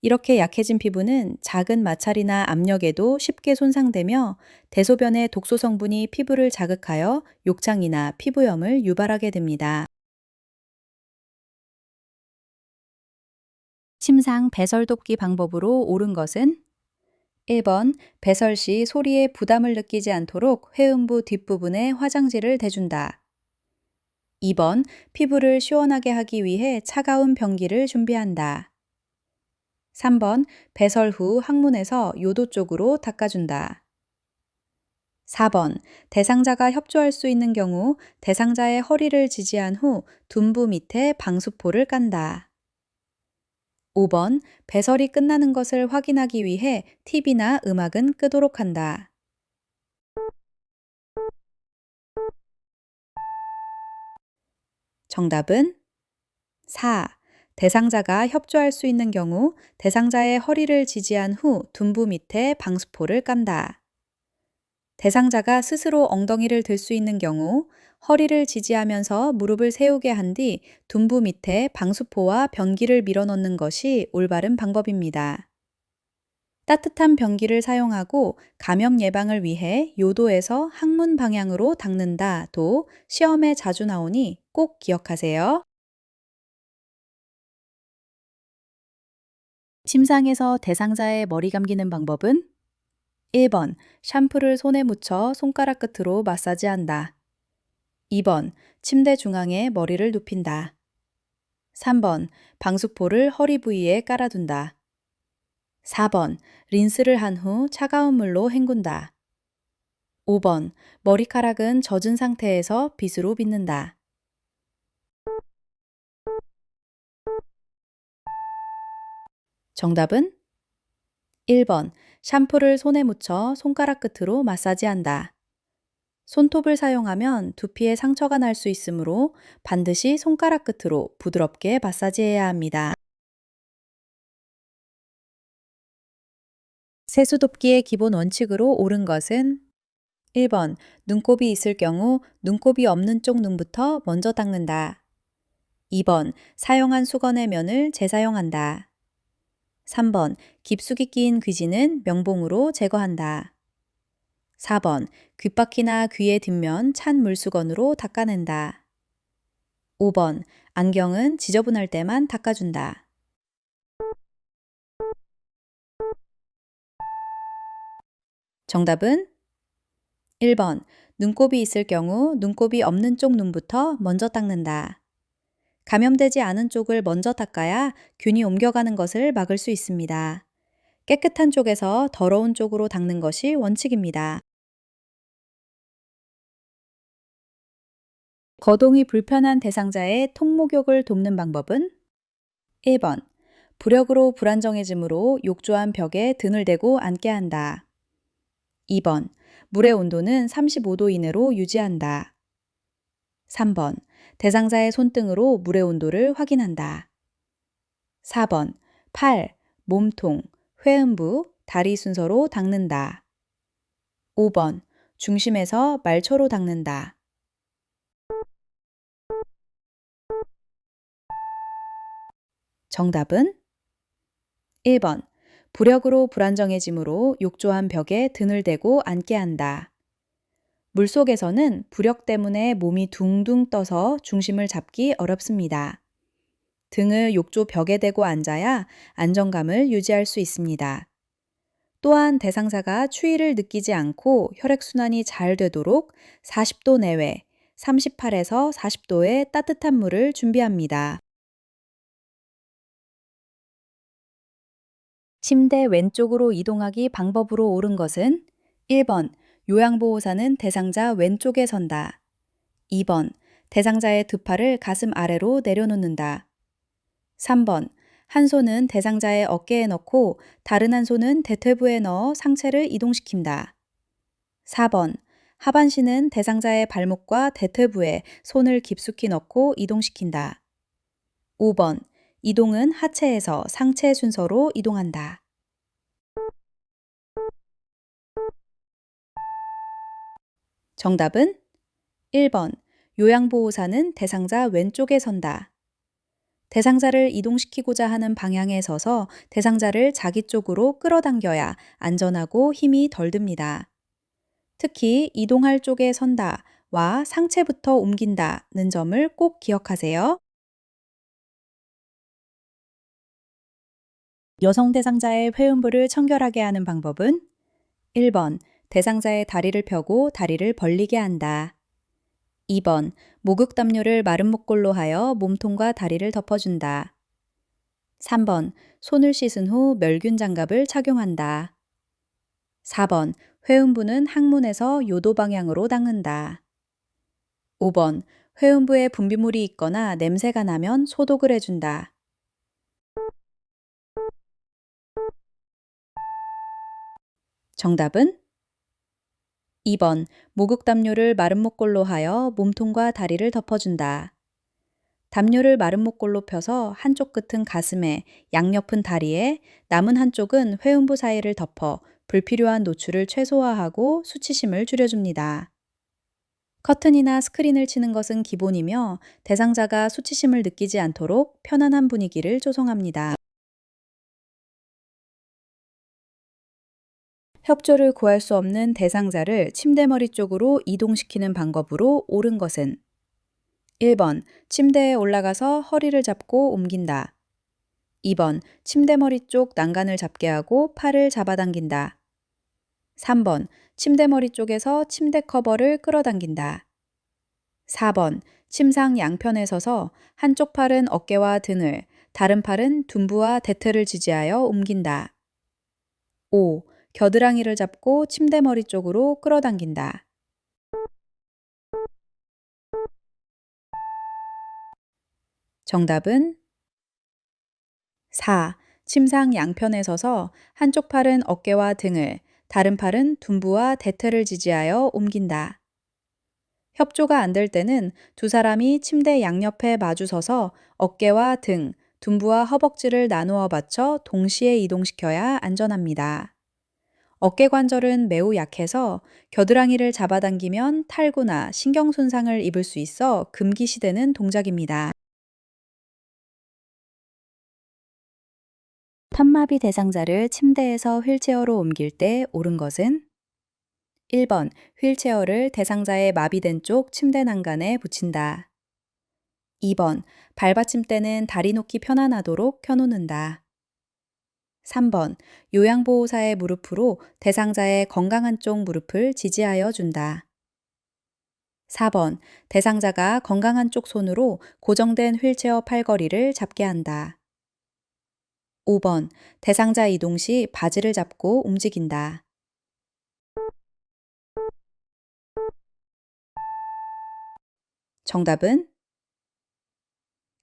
이렇게 약해진 피부는 작은 마찰이나 압력에도 쉽게 손상되며 대소변의 독소 성분이 피부를 자극하여 욕창이나 피부염을 유발하게 됩니다. 침상 배설 돕기 방법으로 옳은 것은 1번, 배설 시 소리에 부담을 느끼지 않도록 회음부 뒷부분에 화장지를 대준다. 2번, 피부를 시원하게 하기 위해 차가운 변기를 준비한다. 3번, 배설 후 항문에서 요도 쪽으로 닦아준다. 4번, 대상자가 협조할 수 있는 경우 대상자의 허리를 지지한 후 둔부 밑에 방수포를 깐다. 5번, 배설이 끝나는 것을 확인하기 위해 TV나 음악은 끄도록 한다. 정답은 4. 대상자가 협조할 수 있는 경우 대상자의 허리를 지지한 후 둔부 밑에 방수포를 깐다. 대상자가 스스로 엉덩이를 들 수 있는 경우 허리를 지지하면서 무릎을 세우게 한 뒤 둔부 밑에 방수포와 변기를 밀어넣는 것이 올바른 방법입니다. 따뜻한 변기를 사용하고 감염 예방을 위해 요도에서 항문 방향으로 닦는다도 시험에 자주 나오니 꼭 기억하세요. 침상에서 대상자의 머리 감기는 방법은 1번, 샴푸를 손에 묻혀 손가락 끝으로 마사지한다. 2번, 침대 중앙에 머리를 눕힌다. 3번, 방수포를 허리 부위에 깔아둔다. 4번, 린스를 한 후 차가운 물로 헹군다. 5번, 머리카락은 젖은 상태에서 빗으로 빗는다. 정답은 1번, 샴푸를 손에 묻혀 손가락 끝으로 마사지한다. 손톱을 사용하면 두피에 상처가 날 수 있으므로 반드시 손가락 끝으로 부드럽게 마사지해야 합니다. 세수돕기의 기본 원칙으로 옳은 것은 1번, 눈곱이 있을 경우 눈곱이 없는 쪽 눈부터 먼저 닦는다. 2번, 사용한 수건의 면을 재사용한다. 3번, 깊숙이 끼인 귀지는 명봉으로 제거한다. 4번, 귓바퀴나 귀의 뒷면 찬 물수건으로 닦아낸다. 5번, 안경은 지저분할 때만 닦아준다. 정답은 1번, 눈곱이 있을 경우 눈곱이 없는 쪽 눈부터 먼저 닦는다. 감염되지 않은 쪽을 먼저 닦아야 균이 옮겨가는 것을 막을 수 있습니다. 깨끗한 쪽에서 더러운 쪽으로 닦는 것이 원칙입니다. 거동이 불편한 대상자의 통목욕을 돕는 방법은 1번, 부력으로 불안정해지므로 욕조한 벽에 등을 대고 앉게 한다. 2번, 물의 온도는 35도 이내로 유지한다. 3번, 대상자의 손등으로 물의 온도를 확인한다. 4번, 팔, 몸통, 회음부, 다리 순서로 닦는다. 5번, 중심에서 말초로 닦는다. 정답은 1번, 부력으로 불안정해지므로 욕조한 벽에 등을 대고 앉게 한다. 물속에서는 부력 때문에 몸이 둥둥 떠서 중심을 잡기 어렵습니다. 등을 욕조 벽에 대고 앉아야 안정감을 유지할 수 있습니다. 또한 대상자가 추위를 느끼지 않고 혈액순환이 잘 되도록 40도 내외, 38에서 40도의 따뜻한 물을 준비합니다. 침대 왼쪽으로 이동하기 방법으로 옳은 것은 1번, 요양보호사는 대상자 왼쪽에 선다. 2번, 대상자의 두 팔을 가슴 아래로 내려놓는다. 3번, 한 손은 대상자의 어깨에 넣고 다른 한 손은 대퇴부에 넣어 상체를 이동시킨다. 4번, 하반신은 대상자의 발목과 대퇴부에 손을 깊숙이 넣고 이동시킨다. 5번, 이동은 하체에서 상체 순서로 이동한다. 정답은 1번, 요양보호사는 대상자 왼쪽에 선다. 대상자를 이동시키고자 하는 방향에 서서 대상자를 자기 쪽으로 끌어당겨야 안전하고 힘이 덜 듭니다. 특히 이동할 쪽에 선다와 상체부터 옮긴다는 점을 꼭 기억하세요. 여성 대상자의 회음부를 청결하게 하는 방법은 1번, 대상자의 다리를 펴고 다리를 벌리게 한다. 2번, 목욕 담요를 마른 목골로 하여 몸통과 다리를 덮어준다. 3번, 손을 씻은 후 멸균 장갑을 착용한다. 4번, 회음부는 항문에서 요도 방향으로 닦는다. 5번, 회음부에 분비물이 있거나 냄새가 나면 소독을 해준다. 정답은 2번, 목욕 담요를 마른 목골로 하여 몸통과 다리를 덮어준다. 담요를 마른 목골로 펴서 한쪽 끝은 가슴에, 양옆은 다리에, 남은 한쪽은 회음부 사이를 덮어 불필요한 노출을 최소화하고 수치심을 줄여줍니다. 커튼이나 스크린을 치는 것은 기본이며 대상자가 수치심을 느끼지 않도록 편안한 분위기를 조성합니다. 협조를 구할 수 없는 대상자를 침대머리 쪽으로 이동시키는 방법으로 옳은 것은 1번, 침대에 올라가서 허리를 잡고 옮긴다. 2번, 침대머리 쪽 난간을 잡게 하고 팔을 잡아당긴다. 3번, 침대머리 쪽에서 침대 커버를 끌어당긴다. 4번, 침상 양편에 서서 한쪽 팔은 어깨와 등을, 다른 팔은 둔부와 대퇴를 지지하여 옮긴다. 5. 겨드랑이를 잡고 침대머리 쪽으로 끌어당긴다. 정답은 4. 침상 양편에 서서 한쪽 팔은 어깨와 등을, 다른 팔은 둔부와 대퇴를 지지하여 옮긴다. 협조가 안 될 때는 두 사람이 침대 양옆에 마주 서서 어깨와 등, 둔부와 허벅지를 나누어 받쳐 동시에 이동시켜야 안전합니다. 어깨 관절은 매우 약해서 겨드랑이를 잡아당기면 탈구나 신경 손상을 입을 수 있어 금기시되는 동작입니다. 편마비 대상자를 침대에서 휠체어로 옮길 때 옳은 것은 1번 휠체어를 대상자의 마비된 쪽 침대 난간에 붙인다. 2번 발받침대는 다리 놓기 편안하도록 켜놓는다. 3번 요양보호사의 무릎으로 대상자의 건강한 쪽 무릎을 지지하여 준다. 4번 대상자가 건강한 쪽 손으로 고정된 휠체어 팔걸이를 잡게 한다. 5번 대상자 이동 시 바지를 잡고 움직인다. 정답은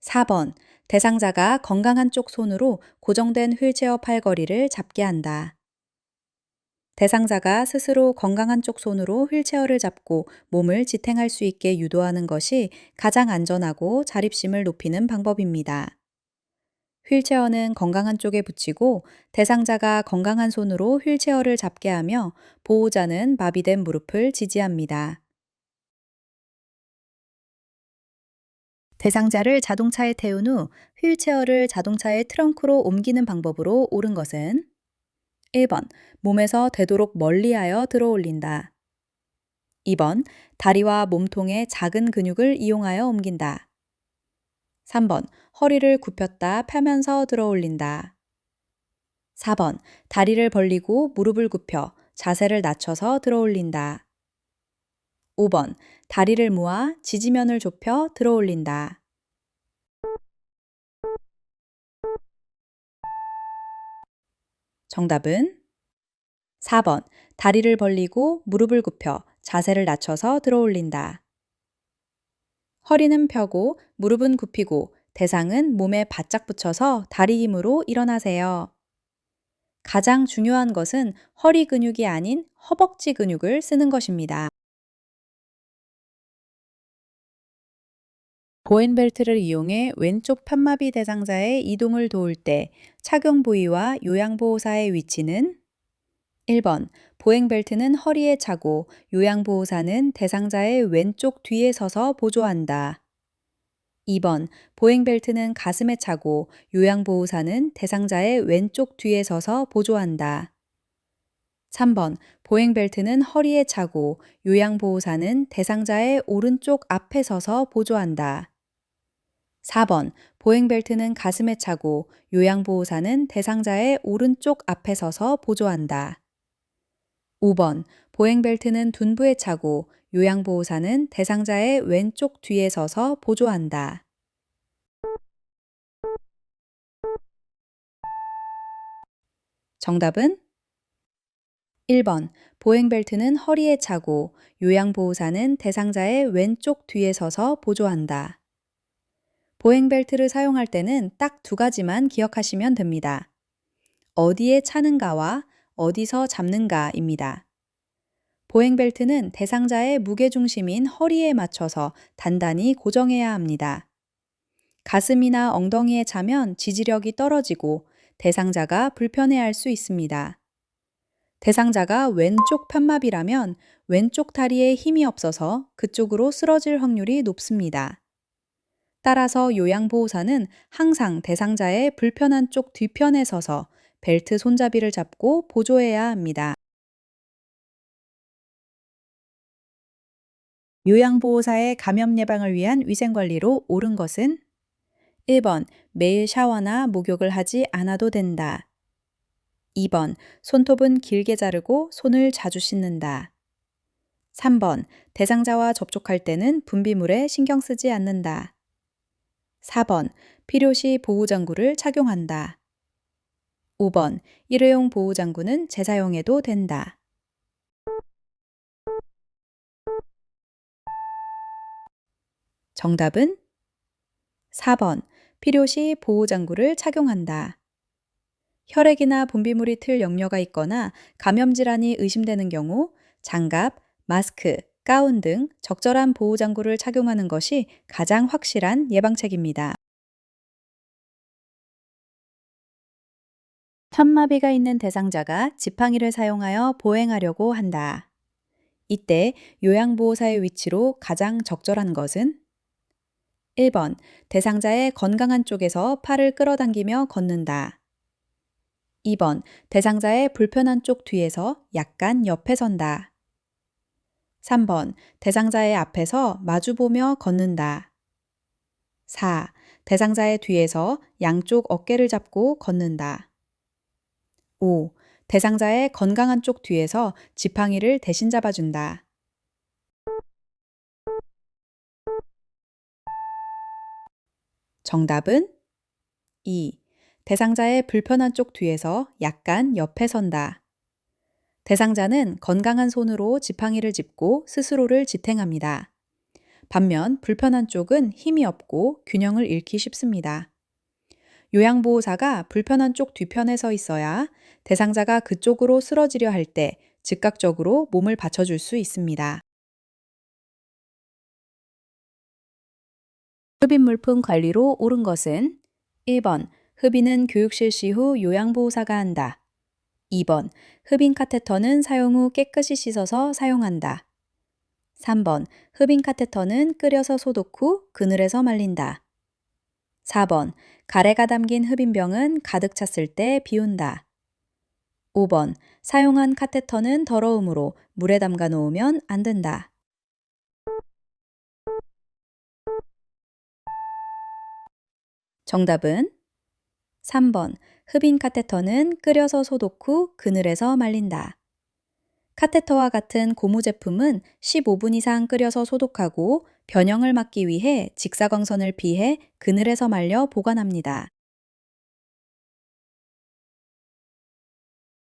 4번 대상자가 건강한 쪽 손으로 고정된 휠체어 팔걸이를 잡게 한다. 대상자가 스스로 건강한 쪽 손으로 휠체어를 잡고 몸을 지탱할 수 있게 유도하는 것이 가장 안전하고 자립심을 높이는 방법입니다. 휠체어는 건강한 쪽에 붙이고 대상자가 건강한 손으로 휠체어를 잡게 하며 보호자는 마비된 무릎을 지지합니다. 대상자를 자동차에 태운 후 휠체어를 자동차의 트렁크로 옮기는 방법으로 옳은 것은 1번 몸에서 되도록 멀리하여 들어 올린다. 2번 다리와 몸통의 작은 근육을 이용하여 옮긴다. 3번 허리를 굽혔다 펴면서 들어 올린다. 4번 다리를 벌리고 무릎을 굽혀 자세를 낮춰서 들어 올린다. 5번 다리를 모아 지지면을 좁혀 들어 올린다. 정답은 4번 다리를 벌리고 무릎을 굽혀 자세를 낮춰서 들어 올린다. 허리는 펴고 무릎은 굽히고 대상은 몸에 바짝 붙여서 다리 힘으로 일어나세요. 가장 중요한 것은 허리 근육이 아닌 허벅지 근육을 쓰는 것입니다. 보행벨트를 이용해 왼쪽 편마비 대상자의 이동을 도울 때 착용 부위와 요양보호사의 위치는 1번 보행벨트는 허리에 차고 요양보호사는 대상자의 왼쪽 뒤에 서서 보조한다. 2번 보행벨트는 가슴에 차고 요양보호사는 대상자의 왼쪽 뒤에 서서 보조한다. 3번 보행벨트는 허리에 차고 요양보호사는 대상자의 오른쪽 앞에 서서 보조한다. 4번 보행벨트는 가슴에 차고 요양보호사는 대상자의 오른쪽 앞에 서서 보조한다. 5번 보행벨트는 둔부에 차고 요양보호사는 대상자의 왼쪽 뒤에 서서 보조한다. 정답은 1번 보행벨트는 허리에 차고 요양보호사는 대상자의 왼쪽 뒤에 서서 보조한다. 보행벨트를 사용할 때는 딱 두 가지만 기억하시면 됩니다. 어디에 차는가와 어디서 잡는가입니다. 보행벨트는 대상자의 무게중심인 허리에 맞춰서 단단히 고정해야 합니다. 가슴이나 엉덩이에 차면 지지력이 떨어지고 대상자가 불편해할 수 있습니다. 대상자가 왼쪽 편마비라면 왼쪽 다리에 힘이 없어서 그쪽으로 쓰러질 확률이 높습니다. 따라서 요양보호사는 항상 대상자의 불편한 쪽 뒤편에 서서 벨트 손잡이를 잡고 보조해야 합니다. 요양보호사의 감염 예방을 위한 위생관리로 옳은 것은 1번 매일 샤워나 목욕을 하지 않아도 된다. 2번 손톱은 길게 자르고 손을 자주 씻는다. 3번 대상자와 접촉할 때는 분비물에 신경 쓰지 않는다. 4번 필요시 보호장구를 착용한다. 5번 일회용 보호장구는 재사용해도 된다. 정답은 4번 필요시 보호장구를 착용한다. 혈액이나 분비물이 틀 역려가 있거나 감염 질환이 의심되는 경우 장갑, 마스크, 가운 등 적절한 보호장구를 착용하는 것이 가장 확실한 예방책입니다. 천마비가 있는 대상자가 지팡이를 사용하여 보행하려고 한다. 이때 요양보호사의 위치로 가장 적절한 것은 1번 대상자의 건강한 쪽에서 팔을 끌어당기며 걷는다. 2번 대상자의 불편한 쪽 뒤에서 약간 옆에 선다. 3번 대상자의 앞에서 마주보며 걷는다. 4. 대상자의 뒤에서 양쪽 어깨를 잡고 걷는다. 5. 대상자의 건강한 쪽 뒤에서 지팡이를 대신 잡아준다. 정답은 2. 대상자의 불편한 쪽 뒤에서 약간 옆에 선다. 대상자는 건강한 손으로 지팡이를 짚고 스스로를 지탱합니다. 반면 불편한 쪽은 힘이 없고 균형을 잃기 쉽습니다. 요양보호사가 불편한 쪽 뒤편에 서 있어야 대상자가 그쪽으로 쓰러지려 할 때 즉각적으로 몸을 받쳐줄 수 있습니다. 흡인 물품 관리로 옳은 것은 1번 흡인은 교육 실시 후 요양보호사가 한다. 2번 흡인 카테터는 사용 후 깨끗이 씻어서 사용한다. 3번 흡인 카테터는 끓여서 소독 후 그늘에서 말린다. 4번 가래가 담긴 흡인병은 가득 찼을 때 비운다. 5번 사용한 카테터는 더러우므로 물에 담가 놓으면 안 된다. 정답은 3번 흡인 카테터는 끓여서 소독 후 그늘에서 말린다. 카테터와 같은 고무 제품은 15분 이상 끓여서 소독하고 변형을 막기 위해 직사광선을 피해 그늘에서 말려 보관합니다.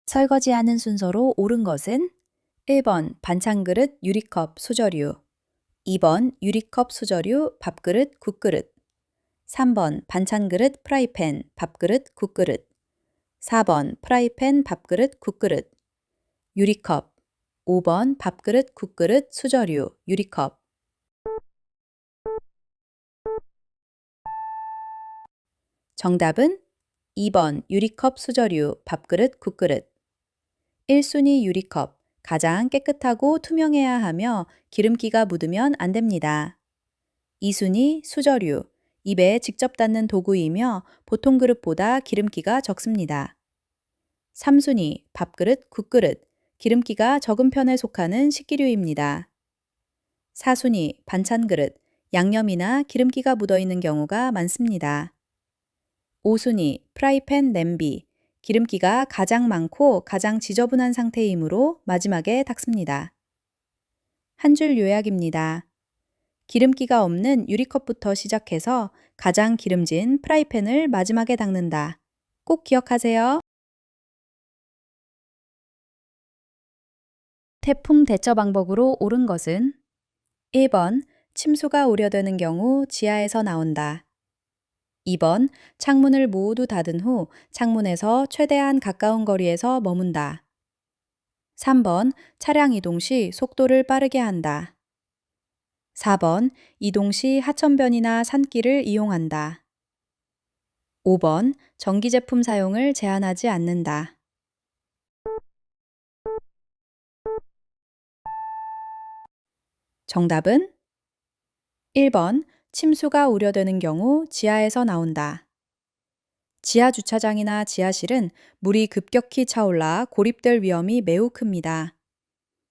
설거지하는 순서로 옳은 것은 1번 반찬그릇, 유리컵, 수저류 2번 유리컵, 수저류, 밥그릇, 국그릇 3번 반찬그릇, 프라이팬, 밥그릇, 국그릇 4번 프라이팬, 밥그릇, 국그릇 유리컵 5번 밥그릇, 국그릇, 수저류, 유리컵 정답은 2번 유리컵, 수저류, 밥그릇, 국그릇 1순위 유리컵 가장 깨끗하고 투명해야 하며 기름기가 묻으면 안 됩니다. 2순위 수저류 입에 직접 닿는 도구이며 보통 그릇보다 기름기가 적습니다. 3순위 밥그릇, 국그릇 기름기가 적은 편에 속하는 식기류입니다. 4순위 반찬 그릇, 양념이나 기름기가 묻어있는 경우가 많습니다. 5순위 프라이팬, 냄비, 기름기가 가장 많고 가장 지저분한 상태이므로 마지막에 닦습니다. 한 줄 요약입니다. 기름기가 없는 유리컵부터 시작해서 가장 기름진 프라이팬을 마지막에 닦는다. 꼭 기억하세요. 태풍 대처 방법으로 옳은 것은 1번 침수가 우려되는 경우 지하에서 나온다. 2번 창문을 모두 닫은 후 창문에서 최대한 가까운 거리에서 머문다. 3번 차량 이동 시 속도를 빠르게 한다. 4번 이동 시 하천변이나 산길을 이용한다. 5번 전기 제품 사용을 제한하지 않는다. 정답은 1번 침수가 우려되는 경우 지하에서 나온다. 지하 주차장이나 지하실은 물이 급격히 차올라 고립될 위험이 매우 큽니다.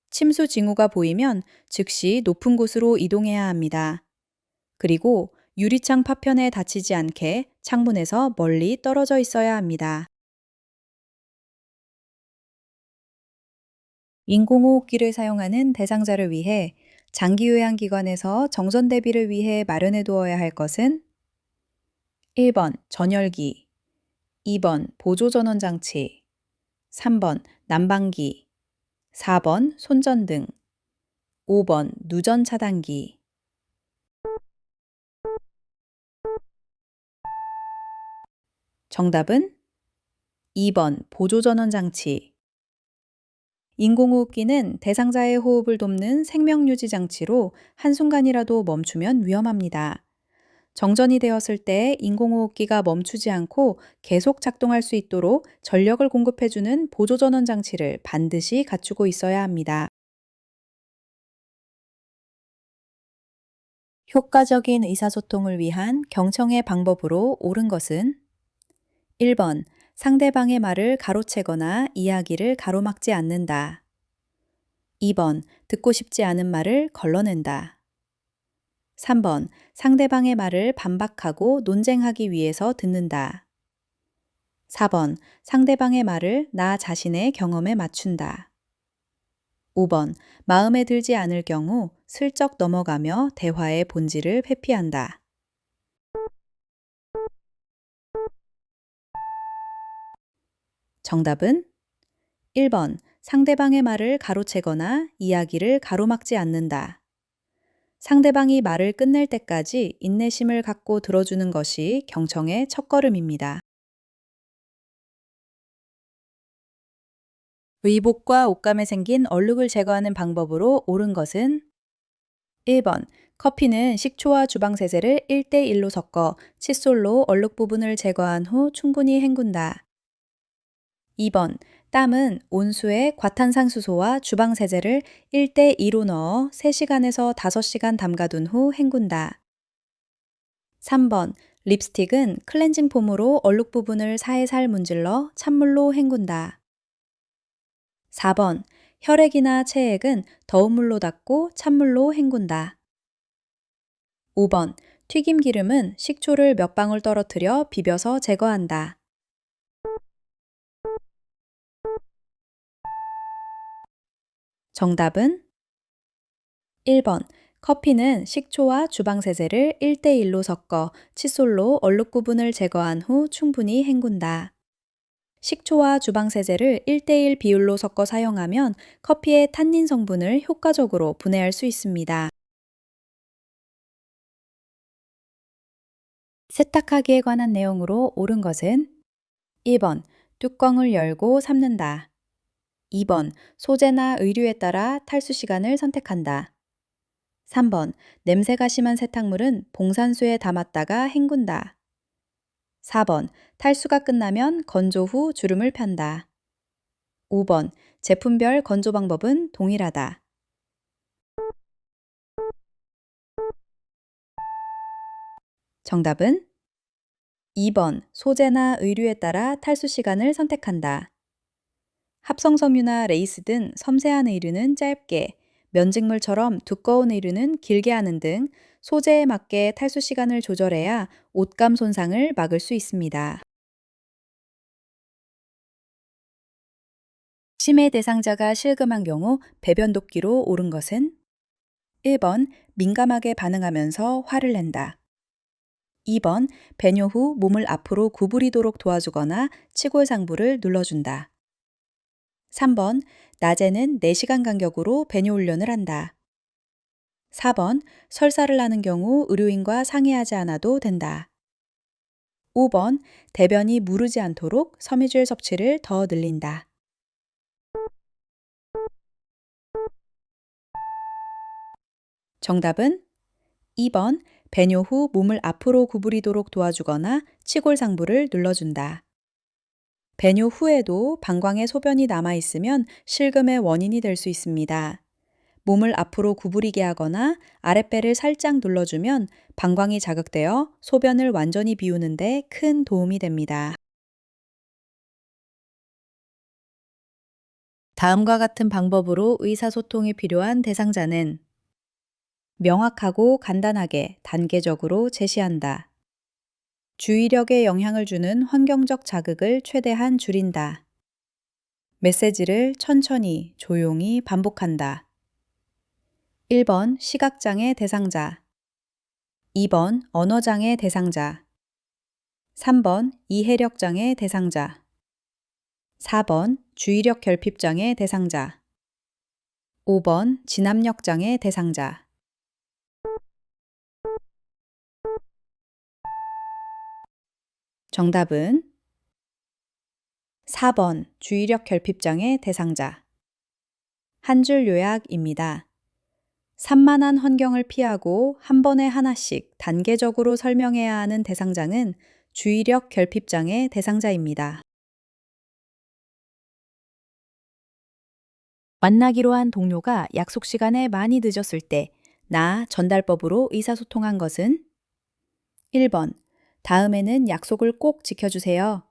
침수 징후가 보이면 즉시 높은 곳으로 이동해야 합니다. 그리고 유리창 파편에 닿히지 않게 창문에서 멀리 떨어져 있어야 합니다. 인공호흡기를 사용하는 대상자를 위해 장기요양기관에서 정전 대비를 위해 마련해 두어야 할 것은 1번 전열기, 2번 보조전원장치, 3번 난방기, 4번 손전등, 5번 누전 차단기. 정답은 2번 보조전원장치. 인공호흡기는 대상자의 호흡을 돕는 생명유지 장치로 한순간이라도 멈추면 위험합니다. 정전이 되었을 때 인공호흡기가 멈추지 않고 계속 작동할 수 있도록 전력을 공급해주는 보조전원 장치를 반드시 갖추고 있어야 합니다. 효과적인 의사소통을 위한 경청의 방법으로 옳은 것은 1번, 상대방의 말을 가로채거나 이야기를 가로막지 않는다. 2번, 듣고 싶지 않은 말을 걸러낸다. 3번, 상대방의 말을 반박하고 논쟁하기 위해서 듣는다. 4번, 상대방의 말을 나 자신의 경험에 맞춘다. 5번, 마음에 들지 않을 경우 슬쩍 넘어가며 대화의 본질을 회피한다. 정답은 1번, 상대방의 말을 가로채거나 이야기를 가로막지 않는다. 상대방이 말을 끝낼 때까지 인내심을 갖고 들어주는 것이 경청의 첫걸음입니다. 의복과 옷감에 생긴 얼룩을 제거하는 방법으로 옳은 것은 1번, 커피는 식초와 주방세제를 1대1로 섞어 칫솔로 얼룩 부분을 제거한 후 충분히 헹군다. 2번, 땀은 온수에 과탄산수소와 주방세제를 1대2로 넣어 3시간에서 5시간 담가둔 후 헹군다. 3번, 립스틱은 클렌징 폼으로 얼룩 부분을 살살 문질러 찬물로 헹군다. 4번, 혈액이나 체액은 더운 물로 닦고 찬물로 헹군다. 5번, 튀김 기름은 식초를 몇 방울 떨어뜨려 비벼서 제거한다. 정답은 1번, 커피는 식초와 주방세제를 1대1로 섞어 칫솔로 얼룩 부분을 제거한 후 충분히 헹군다. 식초와 주방세제를 1대1 비율로 섞어 사용하면 커피의 탄닌 성분을 효과적으로 분해할 수 있습니다. 세탁하기에 관한 내용으로 옳은 것은 1번, 뚜껑을 열고 삶는다. 2번, 소재나 의류에 따라 탈수 시간을 선택한다. 3번, 냄새가 심한 세탁물은 봉산수에 담았다가 헹군다. 4번, 탈수가 끝나면 건조 후 주름을 편다. 5번, 제품별 건조 방법은 동일하다. 정답은 2번, 소재나 의류에 따라 탈수 시간을 선택한다. 합성 섬유나 레이스 등 섬세한 의류는 짧게, 면직물처럼 두꺼운 의류는 길게 하는 등 소재에 맞게 탈수 시간을 조절해야 옷감 손상을 막을 수 있습니다. 치매 대상자가 실금한 경우 배변 돕기로 옳은 것은 1번, 민감하게 반응하면서 화를 낸다. 2번, 배뇨 후 몸을 앞으로 구부리도록 도와주거나 치골상부를 눌러준다. 3번, 낮에는 4시간 간격으로 배뇨 훈련을 한다. 4번, 설사를 하는 경우 의료인과 상의하지 않아도 된다. 5번, 대변이 무르지 않도록 섬유질 섭취를 더 늘린다. 정답은 2번, 배뇨 후 몸을 앞으로 구부리도록 도와주거나 치골상부를 눌러준다. 배뇨 후에도 방광에 소변이 남아있으면 실금의 원인이 될 수 있습니다. 몸을 앞으로 구부리게 하거나 아랫배를 살짝 눌러주면 방광이 자극되어 소변을 완전히 비우는 데 큰 도움이 됩니다. 다음과 같은 방법으로 의사소통이 필요한 대상자는 명확하고 간단하게 단계적으로 제시한다. 주의력에 영향을 주는 환경적 자극을 최대한 줄인다. 메시지를 천천히 조용히 반복한다. 1번 시각장애 대상자, 2번 언어장애 대상자, 3번 이해력장애 대상자, 4번 주의력 결핍장애 대상자, 5번 진압력장애 대상자. 정답은 4번 주의력 결핍장애 대상자. 한 줄 요약입니다. 산만한 환경을 피하고 한 번에 하나씩 단계적으로 설명해야 하는 대상자는 주의력 결핍장애 대상자입니다. 만나기로 한 동료가 약속 시간에 많이 늦었을 때, 나 전달법으로 의사소통한 것은 1번, 다음에는 약속을 꼭 지켜주세요.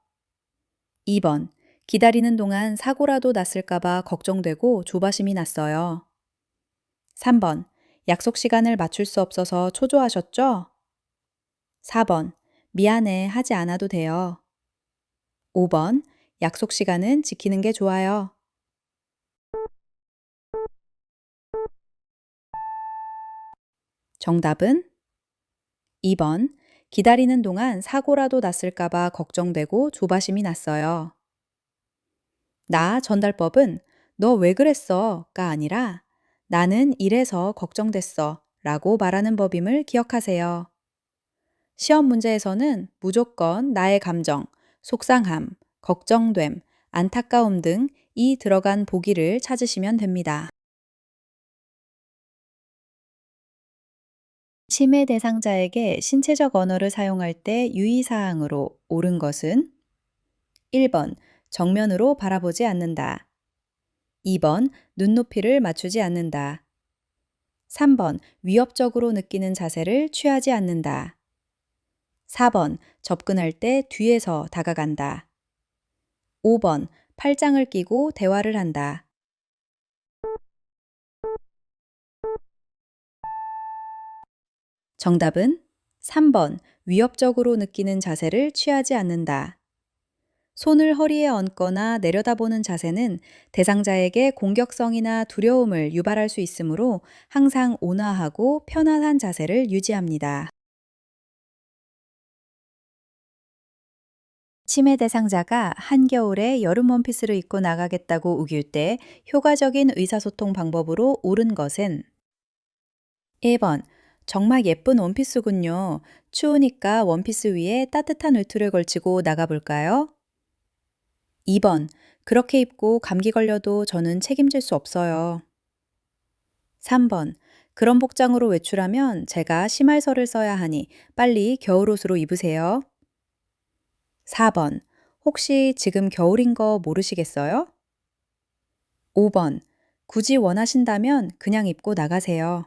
2번, 기다리는 동안 사고라도 났을까봐 걱정되고 조바심이 났어요. 3번, 약속 시간을 맞출 수 없어서 초조하셨죠? 4번, 미안해, 하지 않아도 돼요. 5번, 약속 시간은 지키는 게 좋아요. 정답은 2번, 기다리는 동안 사고라도 났을까봐 걱정되고 조바심이 났어요. 나 전달법은 너 왜 그랬어?가 아니라 나는 이래서 걱정됐어 라고 말하는 법임을 기억하세요. 시험 문제에서는 무조건 나의 감정, 속상함, 걱정됨, 안타까움 등 이 들어간 보기를 찾으시면 됩니다. 치매 대상자에게 신체적 언어를 사용할 때 유의사항으로 옳은 것은 1번 정면으로 바라보지 않는다. 2번 눈높이를 맞추지 않는다. 3번 위협적으로 느끼는 자세를 취하지 않는다. 4번 접근할 때 뒤에서 다가간다. 5번 팔짱을 끼고 대화를 한다. 정답은 3번 위협적으로 느끼는 자세를 취하지 않는다. 손을 허리에 얹거나 내려다보는 자세는 대상자에게 공격성이나 두려움을 유발할 수 있으므로 항상 온화하고 편안한 자세를 유지합니다. 치매 대상자가 한겨울에 여름 원피스를 입고 나가겠다고 우길 때 효과적인 의사소통 방법으로 옳은 것은 1번 정말 예쁜 원피스군요. 추우니까 원피스 위에 따뜻한 외투를 걸치고 나가볼까요? 2번 그렇게 입고 감기 걸려도 저는 책임질 수 없어요. 3번 그런 복장으로 외출하면 제가 심할서를 써야 하니 빨리 겨울옷으로 입으세요. 4번 혹시 지금 겨울인 거 모르시겠어요? 5번 굳이 원하신다면 그냥 입고 나가세요.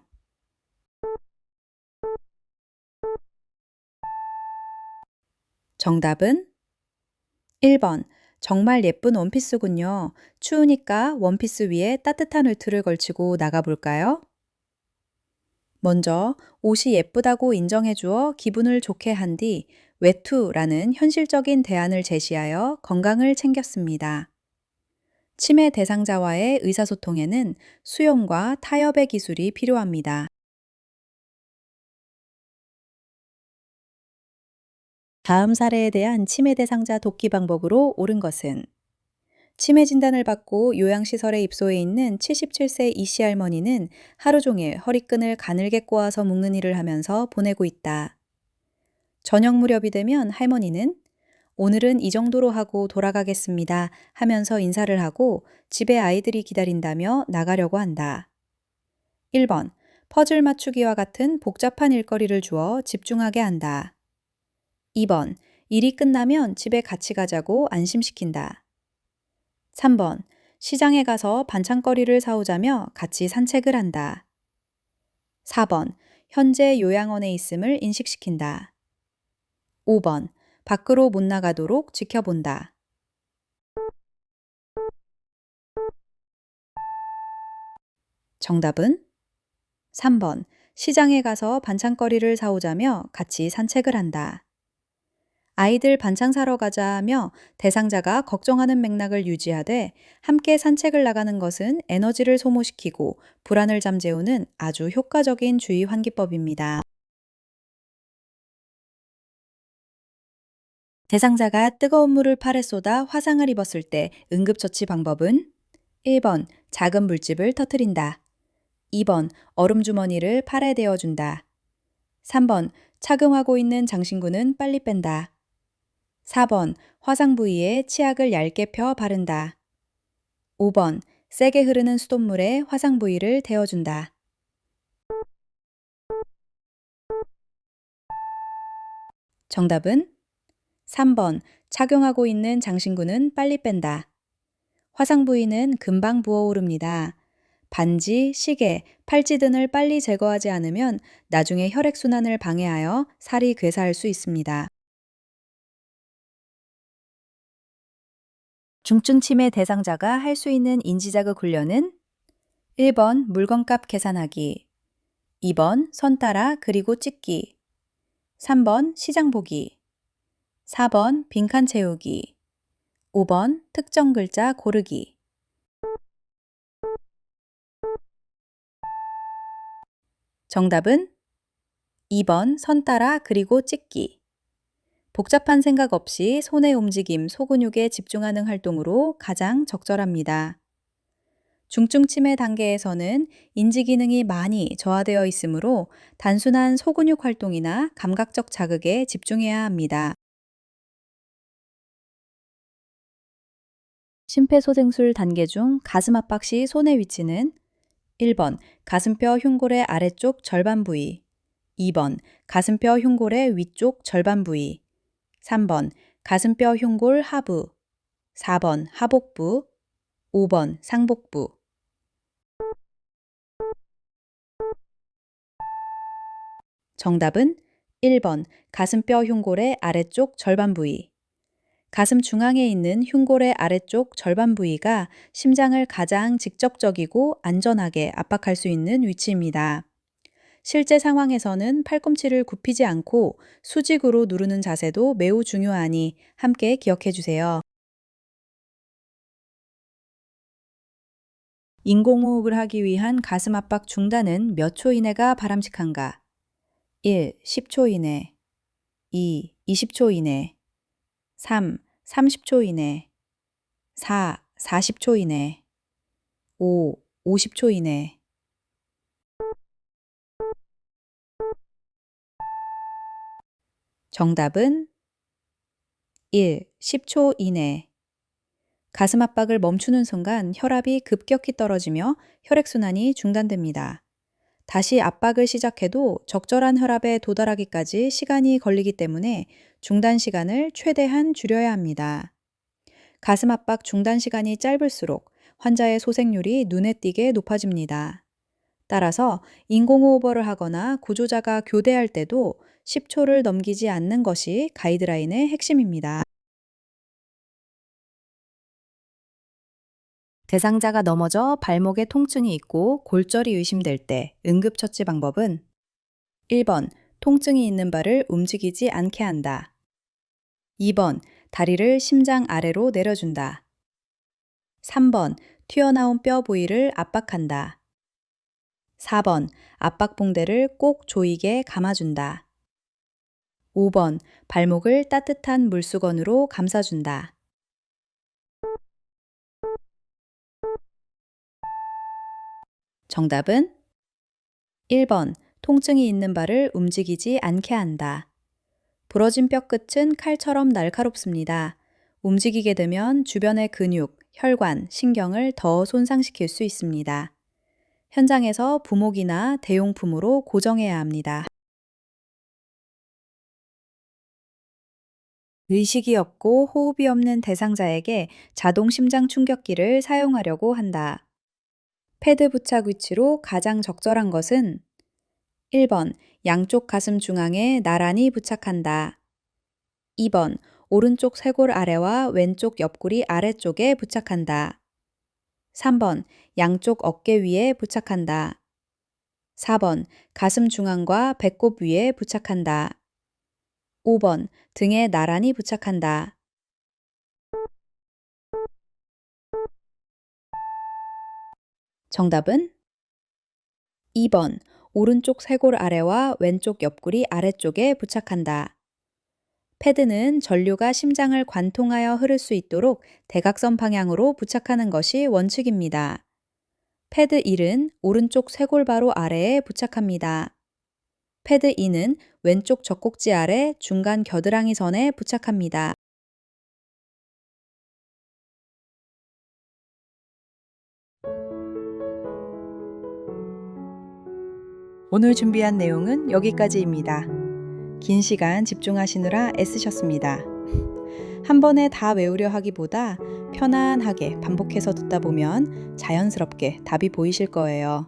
정답은 1번 정말 예쁜 원피스군요. 추우니까 원피스 위에 따뜻한 외투를 걸치고 나가볼까요? 먼저 옷이 예쁘다고 인정해 주어 기분을 좋게 한 뒤 외투라는 현실적인 대안을 제시하여 건강을 챙겼습니다. 치매 대상자와의 의사소통에는 수용과 타협의 기술이 필요합니다. 다음 사례에 대한 치매 대상자 돕기 방법으로 옳은 것은 치매 진단을 받고 요양시설에 입소해 있는 77세 이씨 할머니는 하루 종일 허리끈을 가늘게 꼬아서 묶는 일을 하면서 보내고 있다. 저녁 무렵이 되면 할머니는 오늘은 이 정도로 하고 돌아가겠습니다 하면서 인사를 하고 집에 아이들이 기다린다며 나가려고 한다. 1번 퍼즐 맞추기와 같은 복잡한 일거리를 주어 집중하게 한다. 2번 일이 끝나면 집에 같이 가자고 안심시킨다. 3번 시장에 가서 반찬거리를 사오자며 같이 산책을 한다. 4번 현재 요양원에 있음을 인식시킨다. 5번 밖으로 못 나가도록 지켜본다. 정답은 3번 시장에 가서 반찬거리를 사오자며 같이 산책을 한다. 아이들 반찬 사러 가자며 대상자가 걱정하는 맥락을 유지하되 함께 산책을 나가는 것은 에너지를 소모시키고 불안을 잠재우는 아주 효과적인 주의 환기법입니다. 대상자가 뜨거운 물을 팔에 쏟아 화상을 입었을 때 응급처치 방법은 1번 작은 물집을 터뜨린다. 2번 얼음 주머니를 팔에 대어준다. 3번 착용하고 있는 장신구는 빨리 뺀다. 4번 화상 부위에 치약을 얇게 펴 바른다. 5번 세게 흐르는 수돗물에 화상 부위를 데워준다. 정답은 3번. 착용하고 있는 장신구는 빨리 뺀다. 화상 부위는 금방 부어오릅니다. 반지, 시계, 팔찌 등을 빨리 제거하지 않으면 나중에 혈액순환을 방해하여 살이 괴사할 수 있습니다. 중증 치매 대상자가 할 수 있는 인지자극 훈련은 1번 물건값 계산하기, 2번 선 따라 그리고 찍기, 3번 시장 보기, 4번 빈칸 채우기, 5번 특정 글자 고르기. 정답은 2번 선 따라 그리고 찍기. 복잡한 생각 없이 손의 움직임, 소근육에 집중하는 활동으로 가장 적절합니다. 중증 치매 단계에서는 인지 기능이 많이 저하되어 있으므로 단순한 소근육 활동이나 감각적 자극에 집중해야 합니다. 심폐소생술 단계 중 가슴 압박 시 손의 위치는 1번 가슴뼈 흉골의 아래쪽 절반 부위, 2번 가슴뼈 흉골의 위쪽 절반 부위, 3번 가슴뼈 흉골 하부, 4번 하복부, 5번 상복부. 정답은 1번 가슴뼈 흉골의 아래쪽 절반 부위. 가슴 중앙에 있는 흉골의 아래쪽 절반 부위가 심장을 가장 직접적이고 안전하게 압박할 수 있는 위치입니다. 실제 상황에서는 팔꿈치를 굽히지 않고 수직으로 누르는 자세도 매우 중요하니 함께 기억해 주세요. 인공호흡을 하기 위한 가슴 압박 중단은 몇 초 이내가 바람직한가? 1. 10초 이내, 2. 20초 이내, 3. 30초 이내, 4. 40초 이내, 5. 50초 이내. 정답은 1. 10초 이내. 가슴 압박을 멈추는 순간 혈압이 급격히 떨어지며 혈액순환이 중단됩니다. 다시 압박을 시작해도 적절한 혈압에 도달하기까지 시간이 걸리기 때문에 중단 시간을 최대한 줄여야 합니다. 가슴 압박 중단 시간이 짧을수록 환자의 소생률이 눈에 띄게 높아집니다. 따라서 인공호흡을 하거나 구조자가 교대할 때도 10초를 넘기지 않는 것이 가이드라인의 핵심입니다. 대상자가 넘어져 발목에 통증이 있고 골절이 의심될 때 응급처치 방법은 1번 통증이 있는 발을 움직이지 않게 한다. 2번 다리를 심장 아래로 내려준다. 3번 튀어나온 뼈 부위를 압박한다. 4번 압박봉대를 꼭 조이게 감아준다. 5번 발목을 따뜻한 물수건으로 감싸준다. 정답은 1번 통증이 있는 발을 움직이지 않게 한다. 부러진 뼈 끝은 칼처럼 날카롭습니다. 움직이게 되면 주변의 근육, 혈관, 신경을 더 손상시킬 수 있습니다. 현장에서 부목이나 대용품으로 고정해야 합니다. 의식이 없고 호흡이 없는 대상자에게 자동 심장 충격기를 사용하려고 한다. 패드 부착 위치로 가장 적절한 것은 1번 양쪽 가슴 중앙에 나란히 부착한다. 2번 오른쪽 쇄골 아래와 왼쪽 옆구리 아래쪽에 부착한다. 3번 양쪽 어깨 위에 부착한다. 4번 가슴 중앙과 배꼽 위에 부착한다. 5번 등에 나란히 부착한다. 정답은 2번 오른쪽 쇄골 아래와 왼쪽 옆구리 아래쪽에 부착한다. 패드는 전류가 심장을 관통하여 흐를 수 있도록 대각선 방향으로 부착하는 것이 원칙입니다. 패드 1은 오른쪽 쇄골바로 아래에 부착합니다. 패드 2는 왼쪽 젖꼭지 아래 중간 겨드랑이 선에 부착합니다. 오늘 준비한 내용은 여기까지입니다. 긴 시간 집중하시느라 애쓰셨습니다. 한 번에 다 외우려 하기보다 편안하게 반복해서 듣다 보면 자연스럽게 답이 보이실 거예요.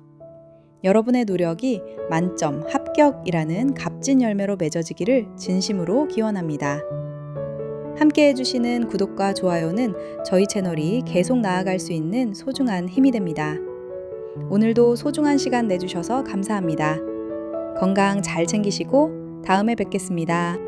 여러분의 노력이 만점, 합격이라는 값진 열매로 맺어지기를 진심으로 기원합니다. 함께 해주시는 구독과 좋아요는 저희 채널이 계속 나아갈 수 있는 소중한 힘이 됩니다. 오늘도 소중한 시간 내주셔서 감사합니다. 건강 잘 챙기시고 다음에 뵙겠습니다.